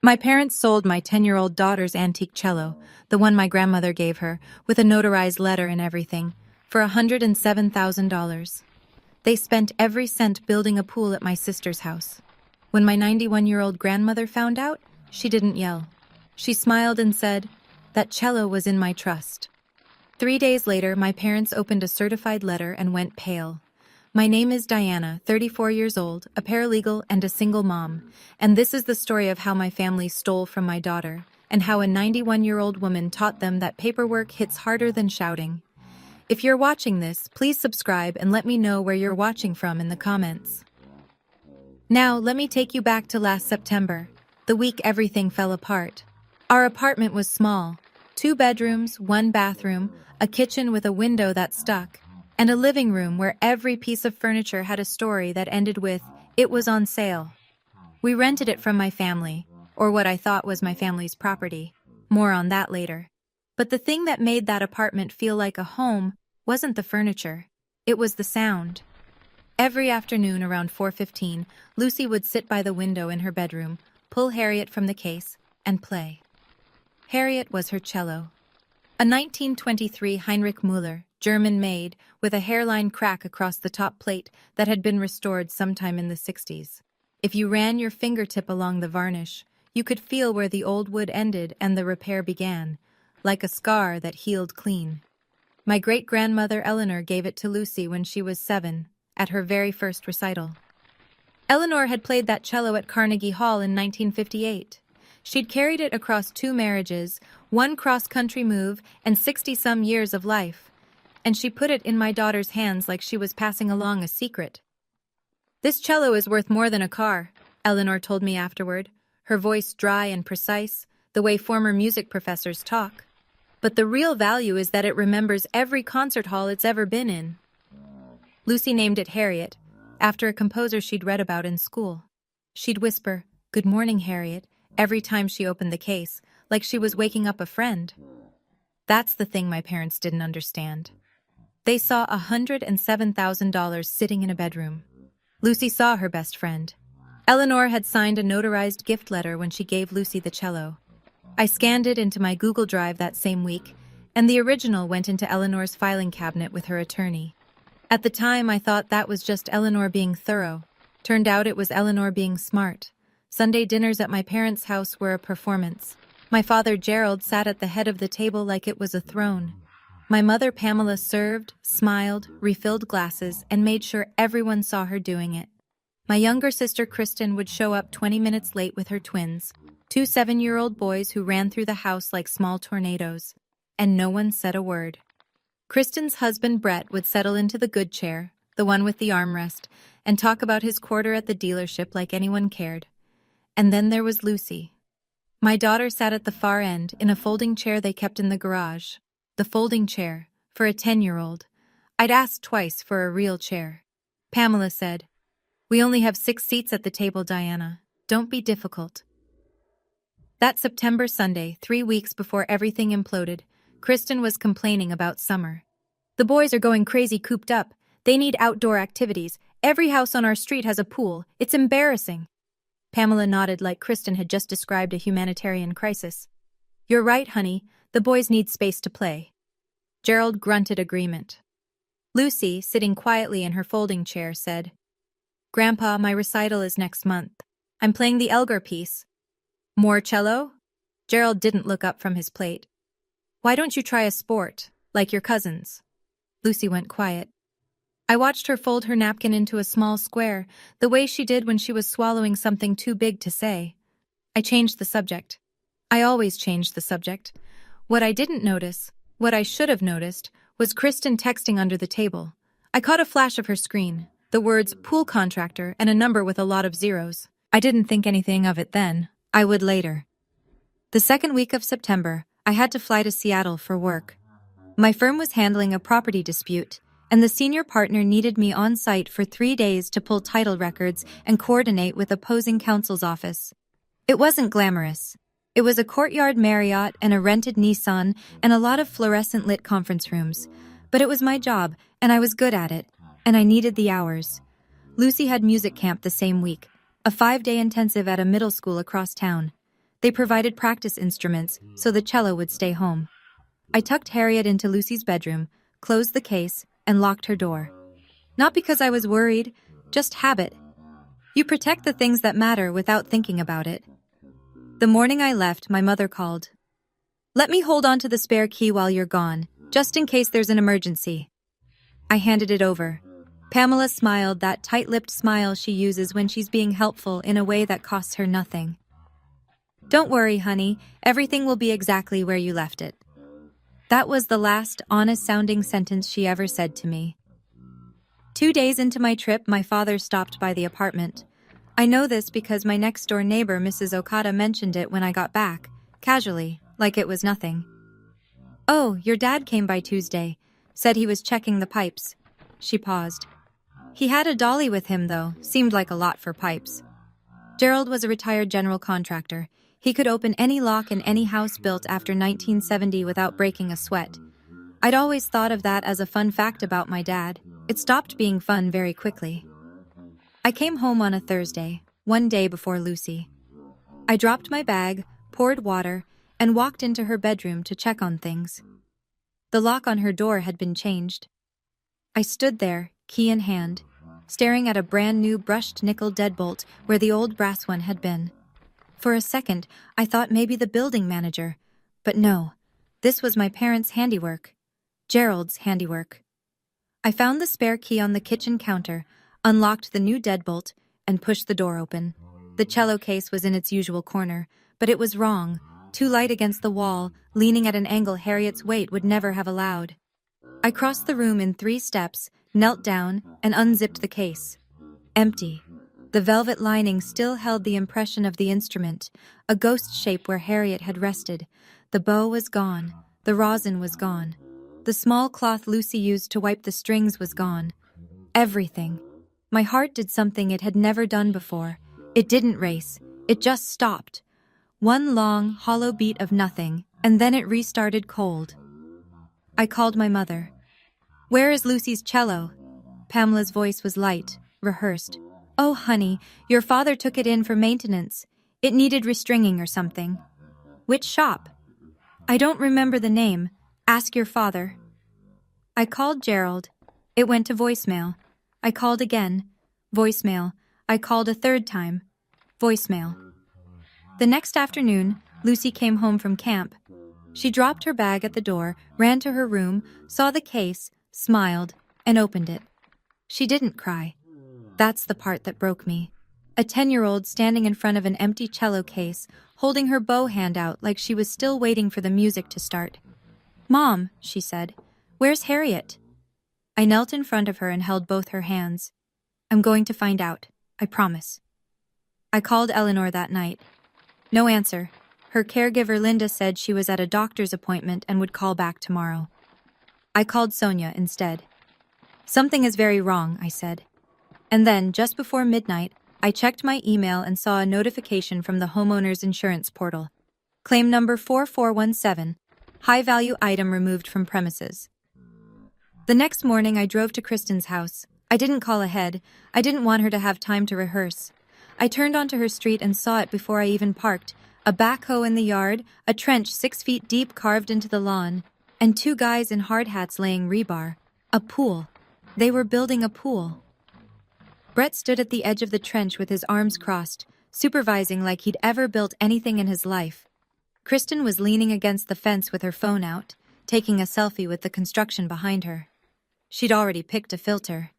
My parents sold my 10-year-old daughter's antique cello, the one my grandmother gave her, with a notarized letter and everything, for $107,000. They spent every cent building a pool at my sister's house. When my 91-year-old grandmother found out, she didn't yell. She smiled and said, "That cello was in my trust." 3 days later, my parents opened a certified letter and went pale. My name is Diana, 34 years old, a paralegal and a single mom, and this is the story of how my family stole from my daughter, and how a 91-year-old woman taught them that paperwork hits harder than shouting. If you're watching this, please subscribe and let me know where you're watching from in the comments. Now, let me take you back to last September, the week everything fell apart. Our apartment was small, 2 bedrooms, 1 bathroom, a kitchen with a window that stuck, and a living room where every piece of furniture had a story that ended with, "It was on sale." We rented it from my family, or what I thought was my family's property. More on that later. But the thing that made that apartment feel like a home wasn't the furniture. It was the sound. Every afternoon around 4:15, Lucy would sit by the window in her bedroom, pull Harriet from the case, and play. Harriet was her cello. A 1923 Heinrich Müller, German-made, with a hairline crack across the top plate that had been restored sometime in the 60s. If you ran your fingertip along the varnish, you could feel where the old wood ended and the repair began, like a scar that healed clean. My great-grandmother Eleanor gave it to Lucy when she was 7, at her very first recital. Eleanor had played that cello at Carnegie Hall in 1958. She'd carried it across 2 marriages, 1 cross-country move, and 60-some years of life. And she put it in my daughter's hands like she was passing along a secret. "This cello is worth more than a car," Eleanor told me afterward, her voice dry and precise, the way former music professors talk. "But the real value is that it remembers every concert hall it's ever been in." Lucy named it Harriet, after a composer she'd read about in school. She'd whisper, "Good morning, Harriet," every time she opened the case, like she was waking up a friend. That's the thing my parents didn't understand. They saw $107,000 sitting in a bedroom. Lucy saw her best friend. Eleanor had signed a notarized gift letter when she gave Lucy the cello. I scanned it into my Google Drive that same week, and the original went into Eleanor's filing cabinet with her attorney. At the time, I thought that was just Eleanor being thorough. Turned out it was Eleanor being smart. Sunday dinners at my parents' house were a performance. My father Gerald sat at the head of the table like it was a throne. My mother Pamela served, smiled, refilled glasses, and made sure everyone saw her doing it. My younger sister Kristen would show up 20 minutes late with her twins, 2 7-year-old boys who ran through the house like small tornadoes, and no one said a word. Kristen's husband Brett would settle into the good chair, the one with the armrest, and talk about his quarter at the dealership like anyone cared. And then there was Lucy. My daughter sat at the far end in a folding chair they kept in the garage. The folding chair, for a 10-year-old. I'd asked twice for a real chair. Pamela said, "We only have 6 seats at the table, Diana. Don't be difficult." That September Sunday, 3 weeks before everything imploded, Kristen was complaining about summer. "The boys are going crazy cooped up. They need outdoor activities. Every house on our street has a pool. It's embarrassing." Pamela nodded like Kristen had just described a humanitarian crisis. "You're right, honey. The boys need space to play." Gerald grunted agreement. Lucy, sitting quietly in her folding chair, said, "Grandpa, my recital is next month. I'm playing the Elgar piece." "More cello?" Gerald didn't look up from his plate. "Why don't you try a sport, like your cousins?" Lucy went quiet. I watched her fold her napkin into a small square, the way she did when she was swallowing something too big to say. I changed the subject. I always changed the subject. What I didn't notice, what I should have noticed, was Kristen texting under the table. I caught a flash of her screen, the words "pool contractor" and a number with a lot of zeros. I didn't think anything of it then. I would later. The second week of September, I had to fly to Seattle for work. My firm was handling a property dispute, and the senior partner needed me on site for 3 days to pull title records and coordinate with opposing counsel's office. It wasn't glamorous. It was a courtyard Marriott and a rented Nissan and a lot of fluorescent-lit conference rooms. But it was my job, and I was good at it, and I needed the hours. Lucy had music camp the same week, a 5-day intensive at a middle school across town. They provided practice instruments so the cello would stay home. I tucked Harriet into Lucy's bedroom, closed the case, and locked her door. Not because I was worried, just habit. You protect the things that matter without thinking about it. The morning I left, my mother called. "Let me hold on to the spare key while you're gone, just in case there's an emergency." I handed it over. Pamela smiled, that tight-lipped smile she uses when she's being helpful in a way that costs her nothing. "Don't worry, honey, everything will be exactly where you left it." That was the last honest-sounding sentence she ever said to me. 2 days into my trip, my father stopped by the apartment. I know this because my next-door neighbor, Mrs. Okada, mentioned it when I got back, casually, like it was nothing. "Oh, your dad came by Tuesday. Said he was checking the pipes." She paused. "He had a dolly with him, though. Seemed like a lot for pipes." Gerald was a retired general contractor. He could open any lock in any house built after 1970 without breaking a sweat. I'd always thought of that as a fun fact about my dad. It stopped being fun very quickly. I came home on a Thursday, one day before Lucy. I dropped my bag, poured water, and walked into her bedroom to check on things. The lock on her door had been changed. I stood there, key in hand, staring at a brand new brushed nickel deadbolt where the old brass one had been. For a second, I thought maybe the building manager, but no, this was my parents' handiwork, Gerald's handiwork. I found the spare key on the kitchen counter, unlocked the new deadbolt, and pushed the door open. The cello case was in its usual corner, but it was wrong, too light against the wall, leaning at an angle Harriet's weight would never have allowed. I crossed the room in 3 steps, knelt down, and unzipped the case. Empty. The velvet lining still held the impression of the instrument, a ghost shape where Harriet had rested. The bow was gone. The rosin was gone. The small cloth Lucy used to wipe the strings was gone. Everything. My heart did something it had never done before. It didn't race. It just stopped. One long, hollow beat of nothing, and then it restarted cold. I called my mother. "Where is Lucy's cello?" Pamela's voice was light, rehearsed. "Oh, honey, your father took it in for maintenance. It needed restringing or something." "Which shop?" "I don't remember the name. Ask your father." I called Gerald. It went to voicemail. I called again. Voicemail. I called a 3rd time. Voicemail. The next afternoon, Lucy came home from camp. She dropped her bag at the door, ran to her room, saw the case, smiled, and opened it. She didn't cry. That's the part that broke me. A 10-year-old standing in front of an empty cello case, holding her bow hand out like she was still waiting for the music to start. "Mom," she said, "where's Harriet?" I knelt in front of her and held both her hands. "I'm going to find out. I promise." I called Eleanor that night. No answer. Her caregiver Linda said she was at a doctor's appointment and would call back tomorrow. I called Sonia instead. "Something is very wrong," I said. And then, just before midnight, I checked my email and saw a notification from the homeowner's insurance portal. Claim number 4417, high-value item removed from premises. The next morning, I drove to Kristen's house. I didn't call ahead. I didn't want her to have time to rehearse. I turned onto her street and saw it before I even parked. A backhoe in the yard, a trench 6 feet deep carved into the lawn, and 2 guys in hard hats laying rebar. A pool. They were building a pool. Brett stood at the edge of the trench with his arms crossed, supervising like he'd ever built anything in his life. Kristen was leaning against the fence with her phone out, taking a selfie with the construction behind her. She'd already picked a filter.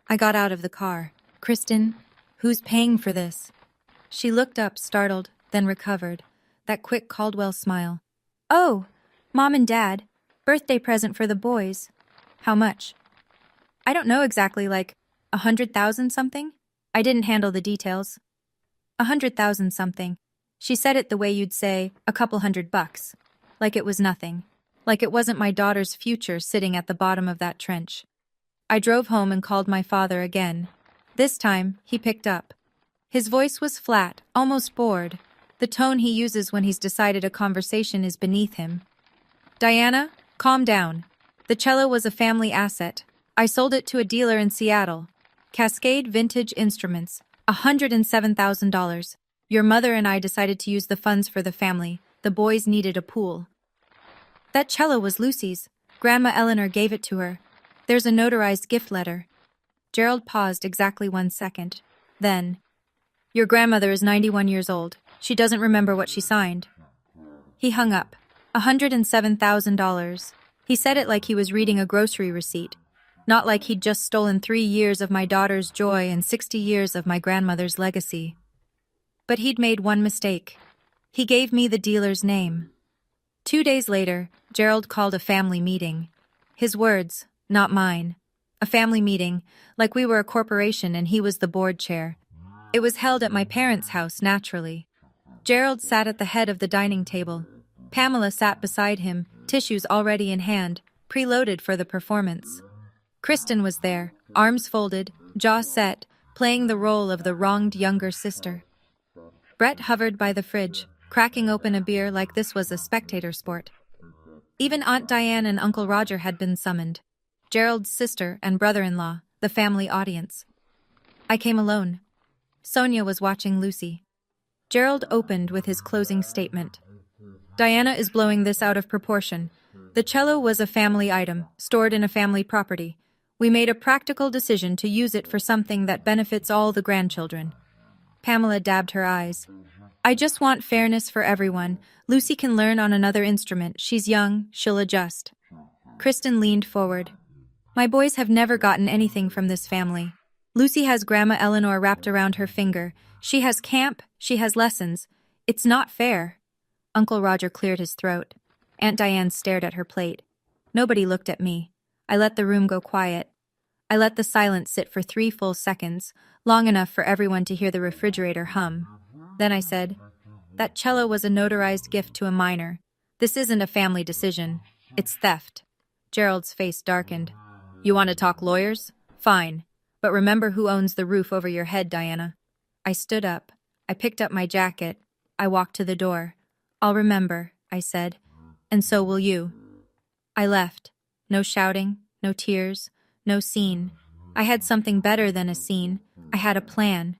I got out of the car. "Kristen, who's paying for this?" She looked up, startled, then recovered. That quick Caldwell smile. "Oh, Mom and Dad. Birthday present for the boys." "How much?" "I don't know exactly, like 100,000 something? I didn't handle the details." 100,000 something. She said it the way you'd say a couple $100, like it was nothing, like it wasn't my daughter's future sitting at the bottom of that trench. I drove home and called my father again. This time, he picked up. His voice was flat, almost bored, the tone he uses when he's decided a conversation is beneath him. "Diana, calm down. The cello was a family asset. I sold it to a dealer in Seattle. Cascade Vintage Instruments, $107,000. Your mother and I decided to use the funds for the family. The boys needed a pool. That cello was Lucy's. Grandma Eleanor gave it to her. There's a notarized gift letter. Gerald paused exactly 1 second. Then, your grandmother is 91 years old. She doesn't remember what she signed. He hung up. $107,000. He said it like he was reading a grocery receipt, not like he'd just stolen 3 years of my daughter's joy and 60 years of my grandmother's legacy. But he'd made one mistake. He gave me the dealer's name. 2 days later, Gerald called a family meeting. His words, not mine. A family meeting, like we were a corporation and he was the board chair. It was held at my parents' house, naturally. Gerald sat at the head of the dining table. Pamela sat beside him, tissues already in hand, preloaded for the performance. Kristen was there, arms folded, jaw set, playing the role of the wronged younger sister. Brett hovered by the fridge, cracking open a beer like this was a spectator sport. Even Aunt Diane and Uncle Roger had been summoned. Gerald's sister and brother-in-law, the family audience. I came alone. Sonia was watching Lucy. Gerald opened with his closing statement. Diana is blowing this out of proportion. The cello was a family item, stored in a family property. We made a practical decision to use it for something that benefits all the grandchildren. Pamela dabbed her eyes. I just want fairness for everyone. Lucy can learn on another instrument. She's young, she'll adjust. Kristen leaned forward. My boys have never gotten anything from this family. Lucy has Grandma Eleanor wrapped around her finger. She has camp, she has lessons. It's not fair. Uncle Roger cleared his throat. Aunt Diane stared at her plate. Nobody looked at me. I let the room go quiet. I let the silence sit for 3 full seconds, long enough for everyone to hear the refrigerator hum. Then I said, that cello was a notarized gift to a minor. This isn't a family decision. It's theft. Gerald's face darkened. You want to talk lawyers? Fine. But remember who owns the roof over your head, Diana. I stood up. I picked up my jacket. I walked to the door. I'll remember, I said. And so will you. I left. No shouting, no tears, no scene. I had something better than a scene. I had a plan.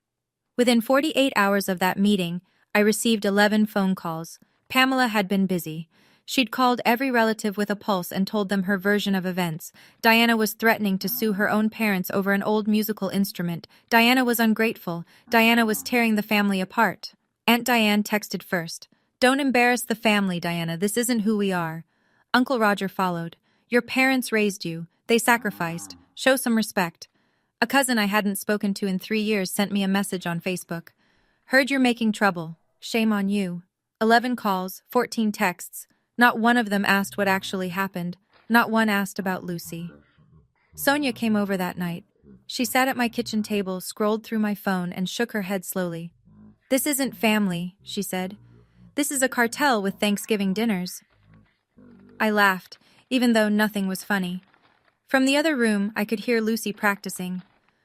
Within 48 hours of that meeting, I received 11 phone calls. Pamela had been busy. She'd called every relative with a pulse and told them her version of events. Diana was threatening to sue her own parents over an old musical instrument. Diana was ungrateful. Diana was tearing the family apart. Aunt Diane texted first. Don't embarrass the family, Diana. This isn't who we are. Uncle Roger followed. Your parents raised you. They sacrificed. Show some respect. A cousin I hadn't spoken to in 3 years sent me a message on Facebook. Heard you're making trouble. Shame on you. 11 calls, 14 texts. Not one of them asked what actually happened. Not one asked about Lucy. Sonia came over that night. She sat at my kitchen table, scrolled through my phone, and shook her head slowly. This isn't family, she said. This is a cartel with Thanksgiving dinners. I laughed, even though nothing was funny. From the other room, I could hear Lucy practicing.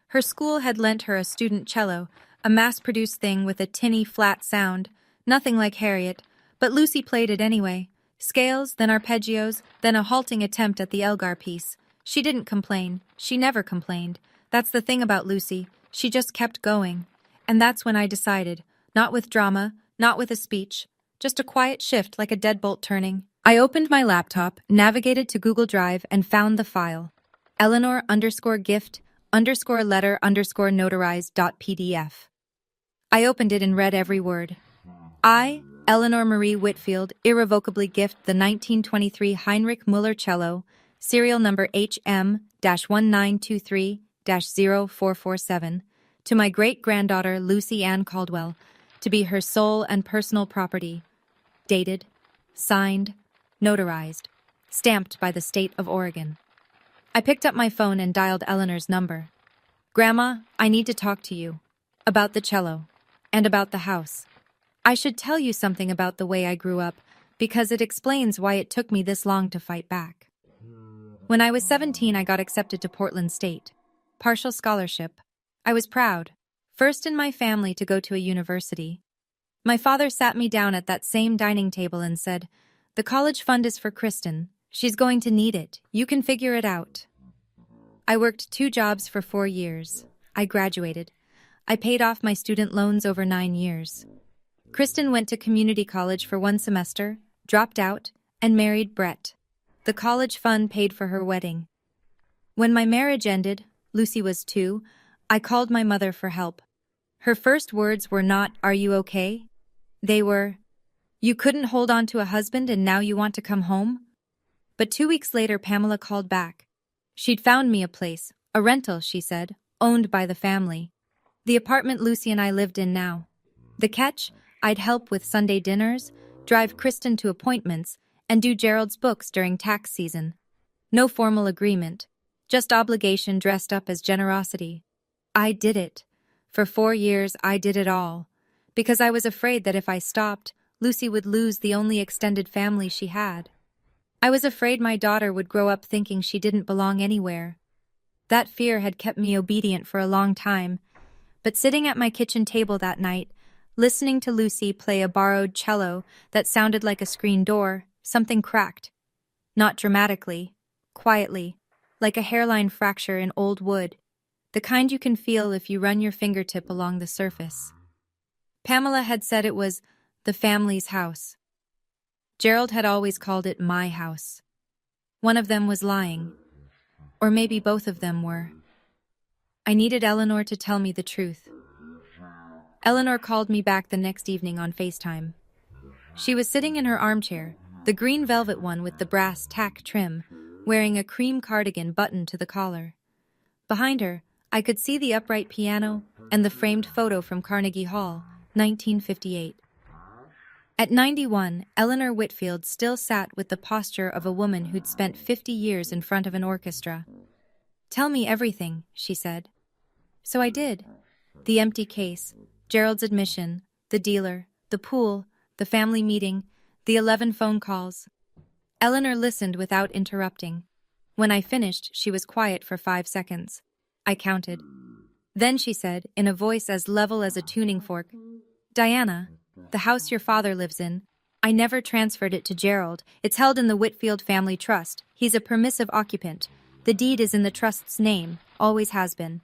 Her school had lent her a student cello, a mass-produced thing with a tinny, flat sound, nothing like Harriet, but Lucy played it anyway. Scales, then arpeggios, then a halting attempt at the Elgar piece. She didn't complain. She never complained. That's the thing about Lucy. She just kept going. And that's when I decided, not with drama, not with a speech, just a quiet shift like a deadbolt turning. I opened my laptop, navigated to Google Drive, and found the file. Eleanor_gift_letter_notarized.pdf. I opened it and read every word. I, Eleanor Marie Whitfield, irrevocably gift the 1923 Heinrich Müller cello, serial number HM-1923-0447, to my great-granddaughter Lucy Ann Caldwell, to be her sole and personal property, dated, signed, notarized, stamped by the state of Oregon. I picked up my phone and dialed Eleanor's number. Grandma, I need to talk to you. About the cello. And about the house. I should tell you something about the way I grew up, because it explains why it took me this long to fight back. When I was 17, I got accepted to Portland State. Partial scholarship. I was proud. First in my family to go to a university. My father sat me down at that same dining table and said, the college fund is for Kristen. She's going to need it. You can figure it out. I worked 2 jobs for 4 years. I graduated. I paid off my student loans over 9 years. Kristen went to community college for 1 semester, dropped out, and married Brett. The college fund paid for her wedding. When my marriage ended, Lucy was 2, I called my mother for help. Her first words were not, "Are you okay?" They were, "You couldn't hold on to a husband and now you want to come home?" But 2 weeks later, Pamela called back. She'd found me a place, a rental, she said, owned by the family. The apartment Lucy and I lived in now. The catch? I'd help with Sunday dinners, drive Kristen to appointments, and do Gerald's books during tax season. No formal agreement, just obligation dressed up as generosity. I did it. For 4 years, I did it all. Because I was afraid that if I stopped, Lucy would lose the only extended family she had. I was afraid my daughter would grow up thinking she didn't belong anywhere. That fear had kept me obedient for a long time, but sitting at my kitchen table that night, listening to Lucy play a borrowed cello that sounded like a screen door, something cracked. Not dramatically, quietly, like a hairline fracture in old wood, the kind you can feel if you run your fingertip along the surface. Pamela had said it was the family's house. Gerald had always called it my house. One of them was lying. Or maybe both of them were. I needed Eleanor to tell me the truth. Eleanor called me back the next evening on FaceTime. She was sitting in her armchair, the green velvet one with the brass tack trim, wearing a cream cardigan buttoned to the collar. Behind her, I could see the upright piano and the framed photo from Carnegie Hall, 1958. At 91, Eleanor Whitfield still sat with the posture of a woman who'd spent 50 years in front of an orchestra. "Tell me everything," she said. So I did. The empty case, Gerald's admission, the dealer, the pool, the family meeting, the 11 phone calls. Eleanor listened without interrupting. When I finished, she was quiet for 5 seconds. I counted. Then she said, in a voice as level as a tuning fork, "Diana, the house your father lives in, I never transferred it to Gerald. It's held in the Whitfield Family Trust. He's a permissive occupant. The deed is in the trust's name, always has been."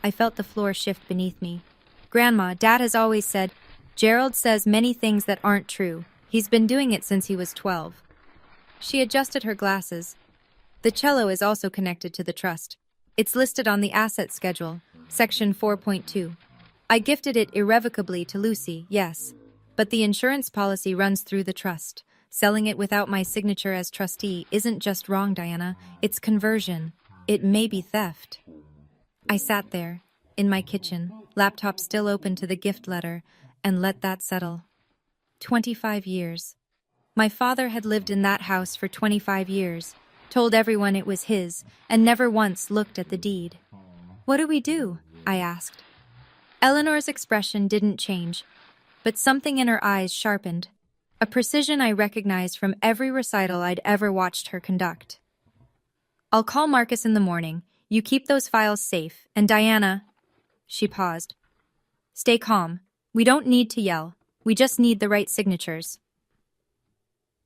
I felt the floor shift beneath me. "Grandma, Dad has always said, Gerald says many things that aren't true. He's been doing it since he was 12. She adjusted her glasses. "The cello is also connected to the trust. It's listed on the asset schedule, section 4.2. I gifted it irrevocably to Lucy, yes. But the insurance policy runs through the trust. Selling it without my signature as trustee isn't just wrong, Diana. It's conversion. It may be theft." I sat there, in my kitchen, laptop still open to the gift letter, and let that settle. 25 years. My father had lived in that house for 25 years, told everyone it was his, and never once looked at the deed. "What do we do?" I asked. Eleanor's expression didn't change, but something in her eyes sharpened, a precision I recognized from every recital I'd ever watched her conduct. "I'll call Marcus in the morning. You keep those files safe, and Diana..." She paused. "Stay calm. We don't need to yell. We just need the right signatures."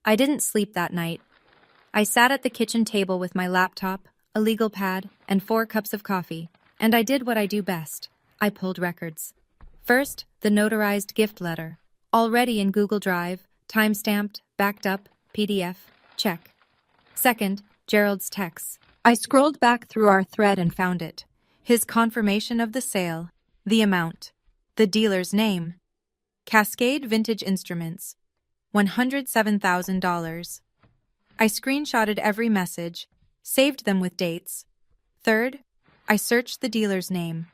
I didn't sleep that night. I sat at the kitchen table with my laptop, a legal pad, and 4 cups of coffee, and I did what I do best. I pulled records. First, the notarized gift letter. Already in Google Drive, time-stamped, backed up, PDF, check. Second, Gerald's texts. I scrolled back through our thread and found it. His confirmation of the sale, the amount, the dealer's name. Cascade Vintage Instruments, $107,000. I screenshotted every message, saved them with dates. Third, I searched the dealer's name.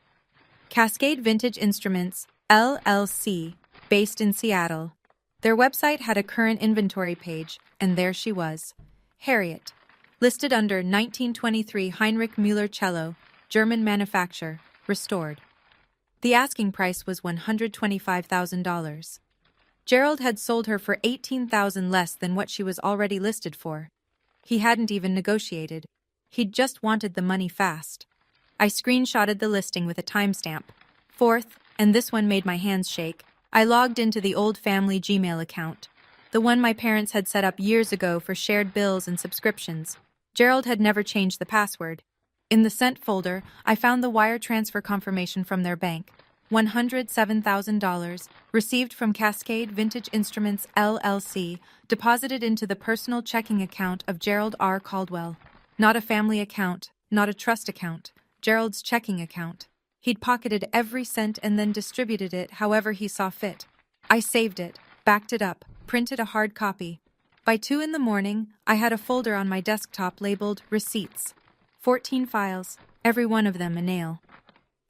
Cascade Vintage Instruments, LLC, based in Seattle. Their website had a current inventory page, and there she was. Harriet, listed under 1923 Heinrich Müller cello, German manufacture, restored. The asking price was $125,000. Gerald had sold her for $18,000 less than what she was already listed for. He hadn't even negotiated. He'd just wanted the money fast. I screenshotted the listing with a timestamp. Fourth, and this one made my hands shake, I logged into the old family Gmail account, the one my parents had set up years ago for shared bills and subscriptions. Gerald had never changed the password. In the sent folder, I found the wire transfer confirmation from their bank. $107,000, received from Cascade Vintage Instruments LLC, deposited into the personal checking account of Gerald R. Caldwell. Not a family account, not a trust account, Gerald's checking account. He'd pocketed every cent and then distributed it however he saw fit. I saved it, backed it up, printed a hard copy. By 2 in the morning, I had a folder on my desktop labeled Receipts. 14 files, every one of them a nail.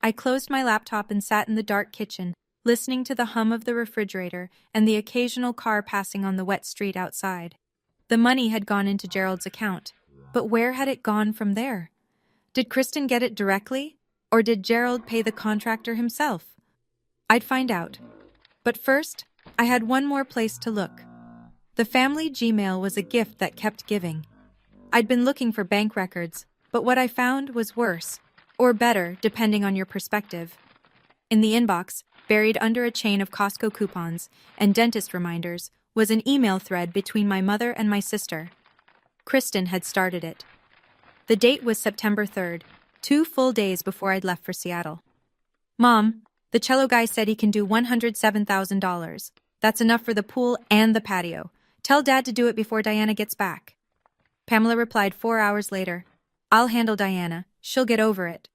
I closed my laptop and sat in the dark kitchen, listening to the hum of the refrigerator and the occasional car passing on the wet street outside. The money had gone into Gerald's account, but where had it gone from there? Did Kristen get it directly, or did Gerald pay the contractor himself? I'd find out. But first, I had one more place to look. The family Gmail was a gift that kept giving. I'd been looking for bank records, but what I found was worse, or better, depending on your perspective. In the inbox, buried under a chain of Costco coupons and dentist reminders, was an email thread between my mother and my sister. Kristen had started it. The date was September 3rd, 2 full days before I'd left for Seattle. Mom, the cello guy said he can do $107,000. That's enough for the pool and the patio. Tell Dad to do it before Diana gets back. Pamela replied 4 hours later, I'll handle Diana. She'll get over it.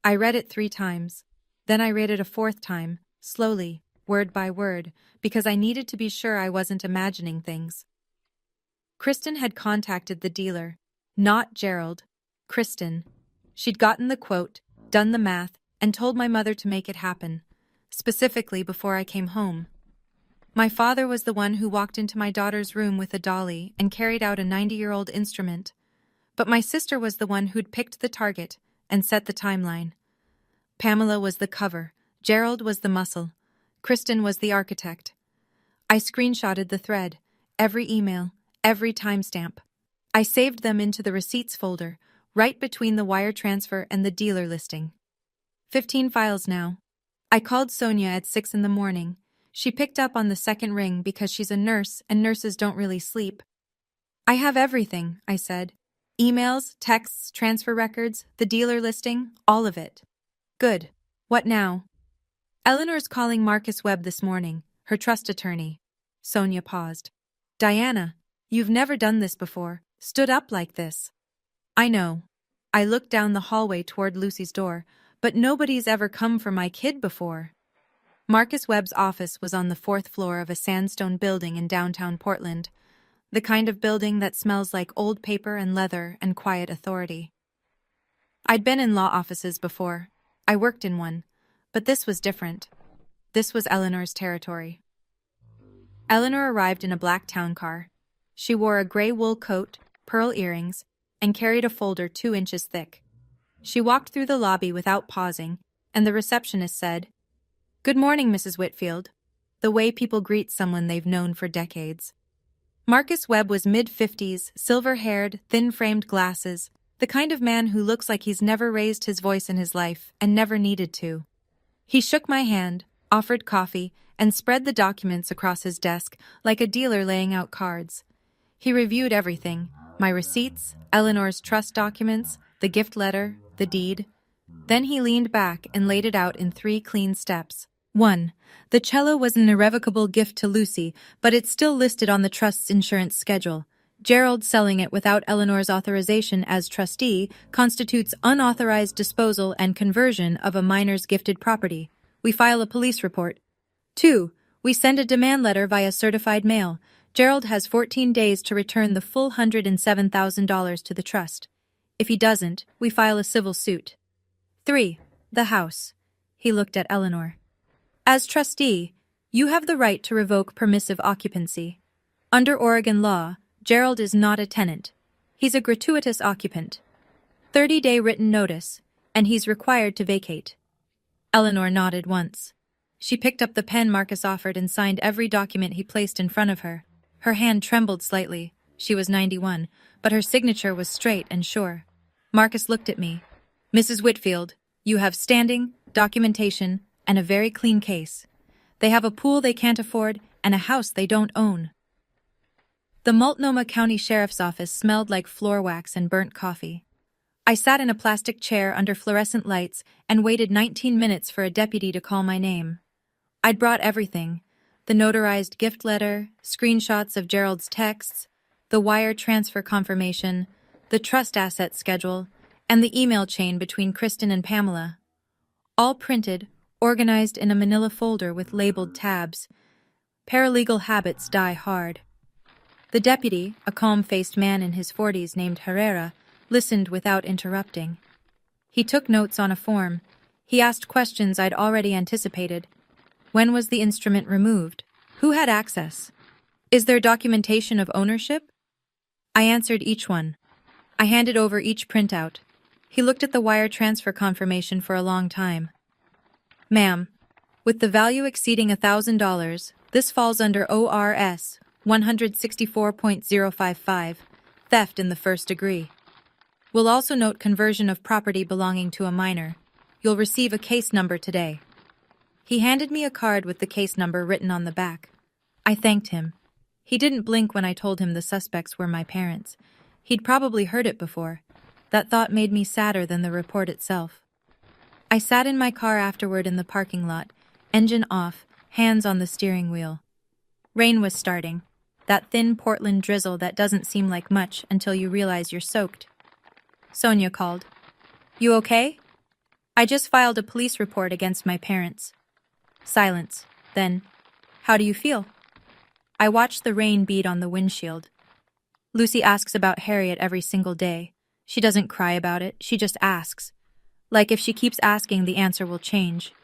I read it 3 times. Then I read it a 4th time, slowly, word by word, because I needed to be sure I wasn't imagining things. Kristen had contacted the dealer. Not Gerald. Kristen. She'd gotten the quote, done the math, and told my mother to make it happen, specifically before I came home. My father was the one who walked into my daughter's room with a dolly and carried out a 90-year-old instrument. But my sister was the one who'd picked the target and set the timeline. Pamela was the cover, Gerald was the muscle, Kristen was the architect. I screenshotted the thread, every email, every timestamp. I saved them into the receipts folder, right between the wire transfer and the dealer listing. 15 files now. I called Sonia at 6 in the morning. She picked up on the second ring because she's a nurse and nurses don't really sleep. I have everything, I said. Emails, texts, transfer records, the dealer listing, all of it. Good. What now? Eleanor's calling Marcus Webb this morning, her trust attorney. Sonia paused. Diana, you've never done this before, stood up like this. I know. I looked down the hallway toward Lucy's door, but nobody's ever come for my kid before. Marcus Webb's office was on the 4th floor of a sandstone building in downtown Portland, the kind of building that smells like old paper and leather and quiet authority. I'd been in law offices before. I worked in one, but this was different. This was Eleanor's territory. Eleanor arrived in a black town car. She wore a gray wool coat, pearl earrings, and carried a folder 2 inches thick. She walked through the lobby without pausing, and the receptionist said, "Good morning, Mrs. Whitfield," the way people greet someone they've known for decades. Marcus Webb was mid-50s, silver-haired, thin-framed glasses, the kind of man who looks like he's never raised his voice in his life and never needed to. He shook my hand, offered coffee, and spread the documents across his desk like a dealer laying out cards. He reviewed everything, my receipts, Eleanor's trust documents, the gift letter, the deed. Then he leaned back and laid it out in 3 clean steps. 1. The cello was an irrevocable gift to Lucy, but it's still listed on the trust's insurance schedule. Gerald selling it without Eleanor's authorization as trustee constitutes unauthorized disposal and conversion of a minor's gifted property. We file a police report. 2. We send a demand letter via certified mail. Gerald has 14 days to return the full $107,000 to the trust. If he doesn't, we file a civil suit. 3. The house. He looked at Eleanor. As trustee, you have the right to revoke permissive occupancy. Under Oregon law, Gerald is not a tenant. He's a gratuitous occupant. 30-day written notice, and he's required to vacate. Eleanor nodded once. She picked up the pen Marcus offered and signed every document he placed in front of her. Her hand trembled slightly. She was 91, but her signature was straight and sure. Marcus looked at me. Mrs. Whitfield, you have standing, documentation, and a very clean case. They have a pool they can't afford and a house they don't own. The Multnomah County Sheriff's Office smelled like floor wax and burnt coffee. I sat in a plastic chair under fluorescent lights and waited 19 minutes for a deputy to call my name. I'd brought everything: the notarized gift letter, screenshots of Gerald's texts, the wire transfer confirmation, the trust asset schedule, and the email chain between Kristen and Pamela. All printed, organized in a manila folder with labeled tabs. Paralegal habits die hard. The deputy, a calm-faced man in his 40s named Herrera, listened without interrupting. He took notes on a form. He asked questions I'd already anticipated. When was the instrument removed? Who had access? Is there documentation of ownership? I answered each one. I handed over each printout. He looked at the wire transfer confirmation for a long time. Ma'am, with the value exceeding $1,000, this falls under ORS 164.055, theft in the first degree. We'll also note conversion of property belonging to a minor. You'll receive a case number today. He handed me a card with the case number written on the back. I thanked him. He didn't blink when I told him the suspects were my parents. He'd probably heard it before. That thought made me sadder than the report itself. I sat in my car afterward in the parking lot, engine off, hands on the steering wheel. Rain was starting. That thin Portland drizzle that doesn't seem like much until you realize you're soaked. Sonia called. You okay? I just filed a police report against my parents. Silence. Then, how do you feel? I watched the rain bead on the windshield. Lucy asks about Harriet every single day. She doesn't cry about it, she just asks. Like if she keeps asking, the answer will change.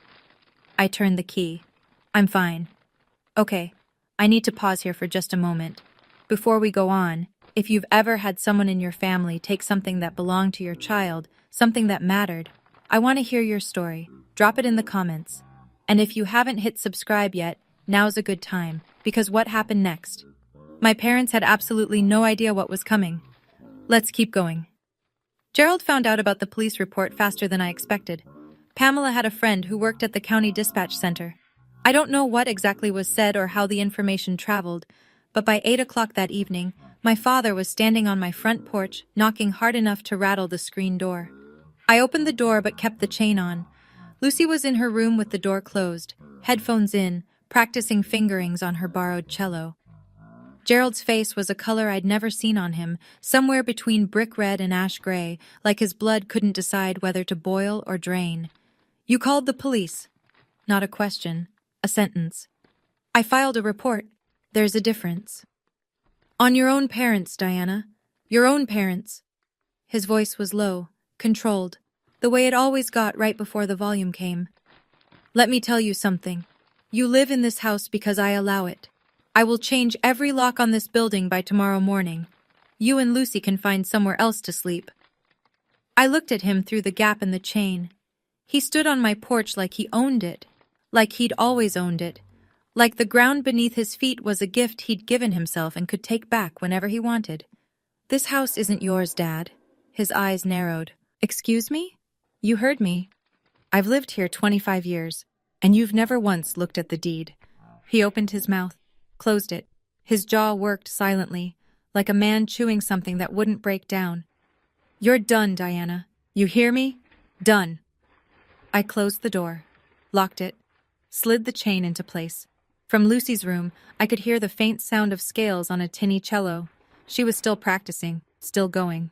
I turned the key. I'm fine. Okay, I need to pause here for just a moment. Before we go on, if you've ever had someone in your family take something that belonged to your child, something that mattered, I want to hear your story. Drop it in the comments. And if you haven't hit subscribe yet, now's a good time, because what happened next? My parents had absolutely no idea what was coming. Let's keep going. Gerald found out about the police report faster than I expected. Pamela had a friend who worked at the county dispatch center. I don't know what exactly was said or how the information traveled, but by 8 o'clock that evening, my father was standing on my front porch, knocking hard enough to rattle the screen door. I opened the door but kept the chain on. Lucy was in her room with the door closed, headphones in, practicing fingerings on her borrowed cello. Gerald's face was a color I'd never seen on him, somewhere between brick red and ash gray, like his blood couldn't decide whether to boil or drain. You called the police. Not a question, a sentence. I filed a report. There's a difference. On your own parents, Diana. Your own parents. His voice was low, controlled, the way it always got right before the volume came. Let me tell you something. You live in this house because I allow it. I will change every lock on this building by tomorrow morning. You and Lucy can find somewhere else to sleep. I looked at him through the gap in the chain. He stood on my porch like he owned it, like he'd always owned it, like the ground beneath his feet was a gift he'd given himself and could take back whenever he wanted. This house isn't yours, Dad. His eyes narrowed. Excuse me? You heard me. I've lived here 25 years, and you've never once looked at the deed. He opened his mouth, closed it. His jaw worked silently, like a man chewing something that wouldn't break down. You're done, Diana. You hear me? Done. I closed the door, locked it, slid the chain into place. From Lucy's room, I could hear the faint sound of scales on a tinny cello. She was still practicing, still going.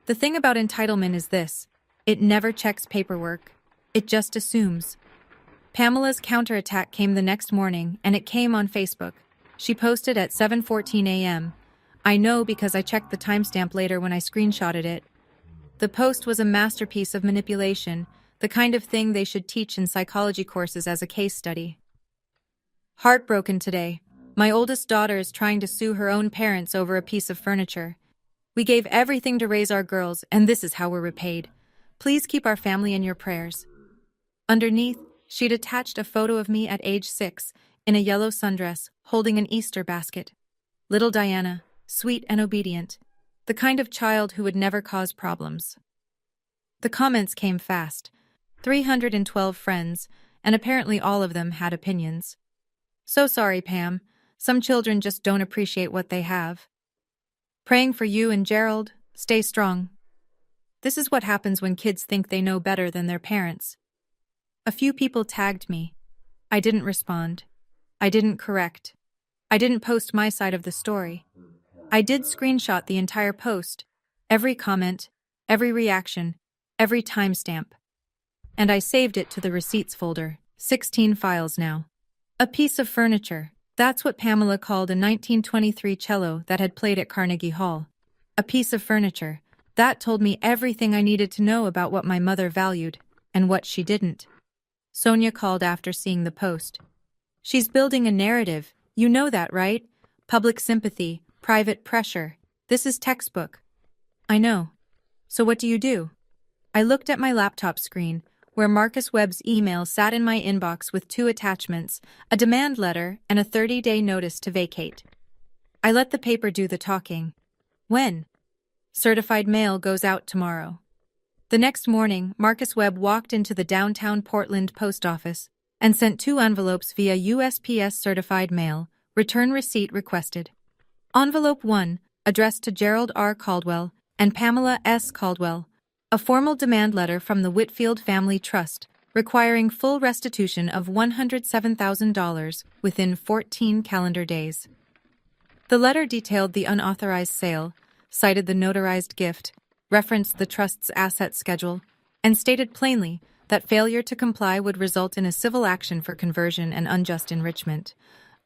The thing about entitlement is this. It never checks paperwork. It just assumes. Pamela's counterattack came the next morning, and it came on Facebook. She posted at 7:14 a.m. I know because I checked the timestamp later when I screenshotted it. The post was a masterpiece of manipulation, the kind of thing they should teach in psychology courses as a case study. Heartbroken today. My oldest daughter is trying to sue her own parents over a piece of furniture. We gave everything to raise our girls, and this is how we're repaid. Please keep our family in your prayers. Underneath, she'd attached a photo of me at age 6, in a yellow sundress, holding an Easter basket. Little Diana, sweet and obedient, the kind of child who would never cause problems. The comments came fast. 312 friends, and apparently all of them had opinions. So sorry, Pam. Some children just don't appreciate what they have. Praying for you and Gerald. Stay strong. This is what happens when kids think they know better than their parents. A few people tagged me. I didn't respond. I didn't correct. I didn't post my side of the story. I did screenshot the entire post, every comment, every reaction, every timestamp. And I saved it to the receipts folder, 16 files now. A piece of furniture. That's what Pamela called a 1923 cello that had played at Carnegie Hall. A piece of furniture. That told me everything I needed to know about what my mother valued and what she didn't. Sonia called after seeing the post. She's building a narrative. You know that, right? Public sympathy, private pressure. This is textbook. I know. So what do you do? I looked at my laptop screen, where Marcus Webb's email sat in my inbox with 2 attachments, a demand letter and a 30-day notice to vacate. I let the paper do the talking. When? Certified mail goes out tomorrow. The next morning, Marcus Webb walked into the downtown Portland post office and sent 2 envelopes via USPS certified mail, return receipt requested. Envelope 1, addressed to Gerald R. Caldwell and Pamela S. Caldwell, a formal demand letter from the Whitfield Family Trust, requiring full restitution of $107,000 within 14 calendar days. The letter detailed the unauthorized sale, cited the notarized gift, referenced the trust's asset schedule, and stated plainly that failure to comply would result in a civil action for conversion and unjust enrichment.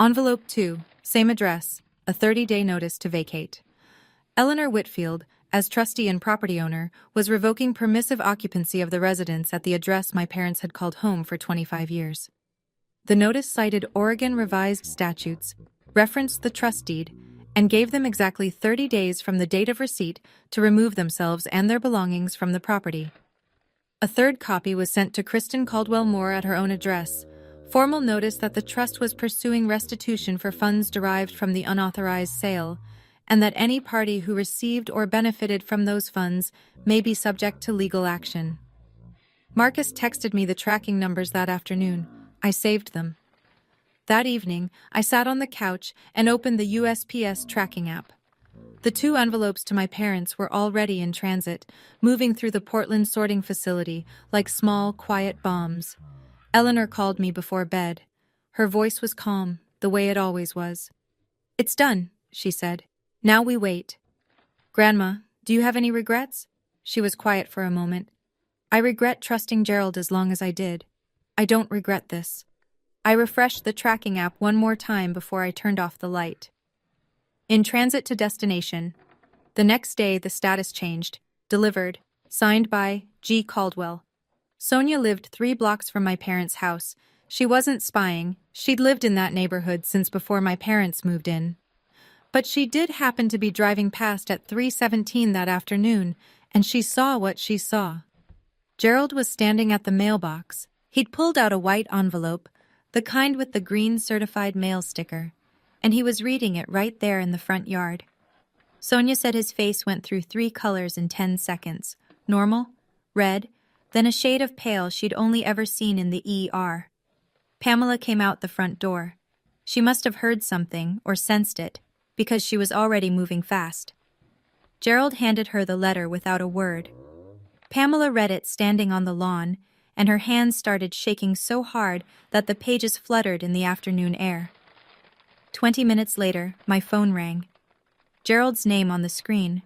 Envelope 2, same address, a 30-day notice to vacate. Eleanor Whitfield, as trustee and property owner, was revoking permissive occupancy of the residence at the address my parents had called home for 25 years. The notice cited Oregon revised statutes, referenced the trust deed, and gave them exactly 30 days from the date of receipt to remove themselves and their belongings from the property. A third copy was sent to Kristen Caldwell Moore at her own address. Formal notice that the trust was pursuing restitution for funds derived from the unauthorized sale, and that any party who received or benefited from those funds may be subject to legal action. Marcus texted me the tracking numbers that afternoon. I saved them. That evening, I sat on the couch and opened the USPS tracking app. The 2 envelopes to my parents were already in transit, moving through the Portland sorting facility like small, quiet bombs. Eleanor called me before bed. Her voice was calm, the way it always was. "It's done," she said. "Now we wait." "Grandma, do you have any regrets?" She was quiet for a moment. "I regret trusting Gerald as long as I did. I don't regret this." I refreshed the tracking app one more time before I turned off the light. In transit to destination. The next day, the status changed. Delivered. Signed by G. Caldwell. Sonia lived 3 blocks from my parents' house. She wasn't spying. She'd lived in that neighborhood since before my parents moved in. But she did happen to be driving past at 3:17 that afternoon, and she saw what she saw. Gerald was standing at the mailbox. He'd pulled out a white envelope, the kind with the green certified mail sticker, and he was reading it right there in the front yard. Sonia said his face went through 3 colors in 10 seconds. Normal, red, then a shade of pale she'd only ever seen in the ER. Pamela came out the front door. She must have heard something or sensed it, because she was already moving fast. Gerald handed her the letter without a word. Pamela read it standing on the lawn, and her hands started shaking so hard that the pages fluttered in the afternoon air. 20 minutes later, my phone rang. Gerald's name on the screen.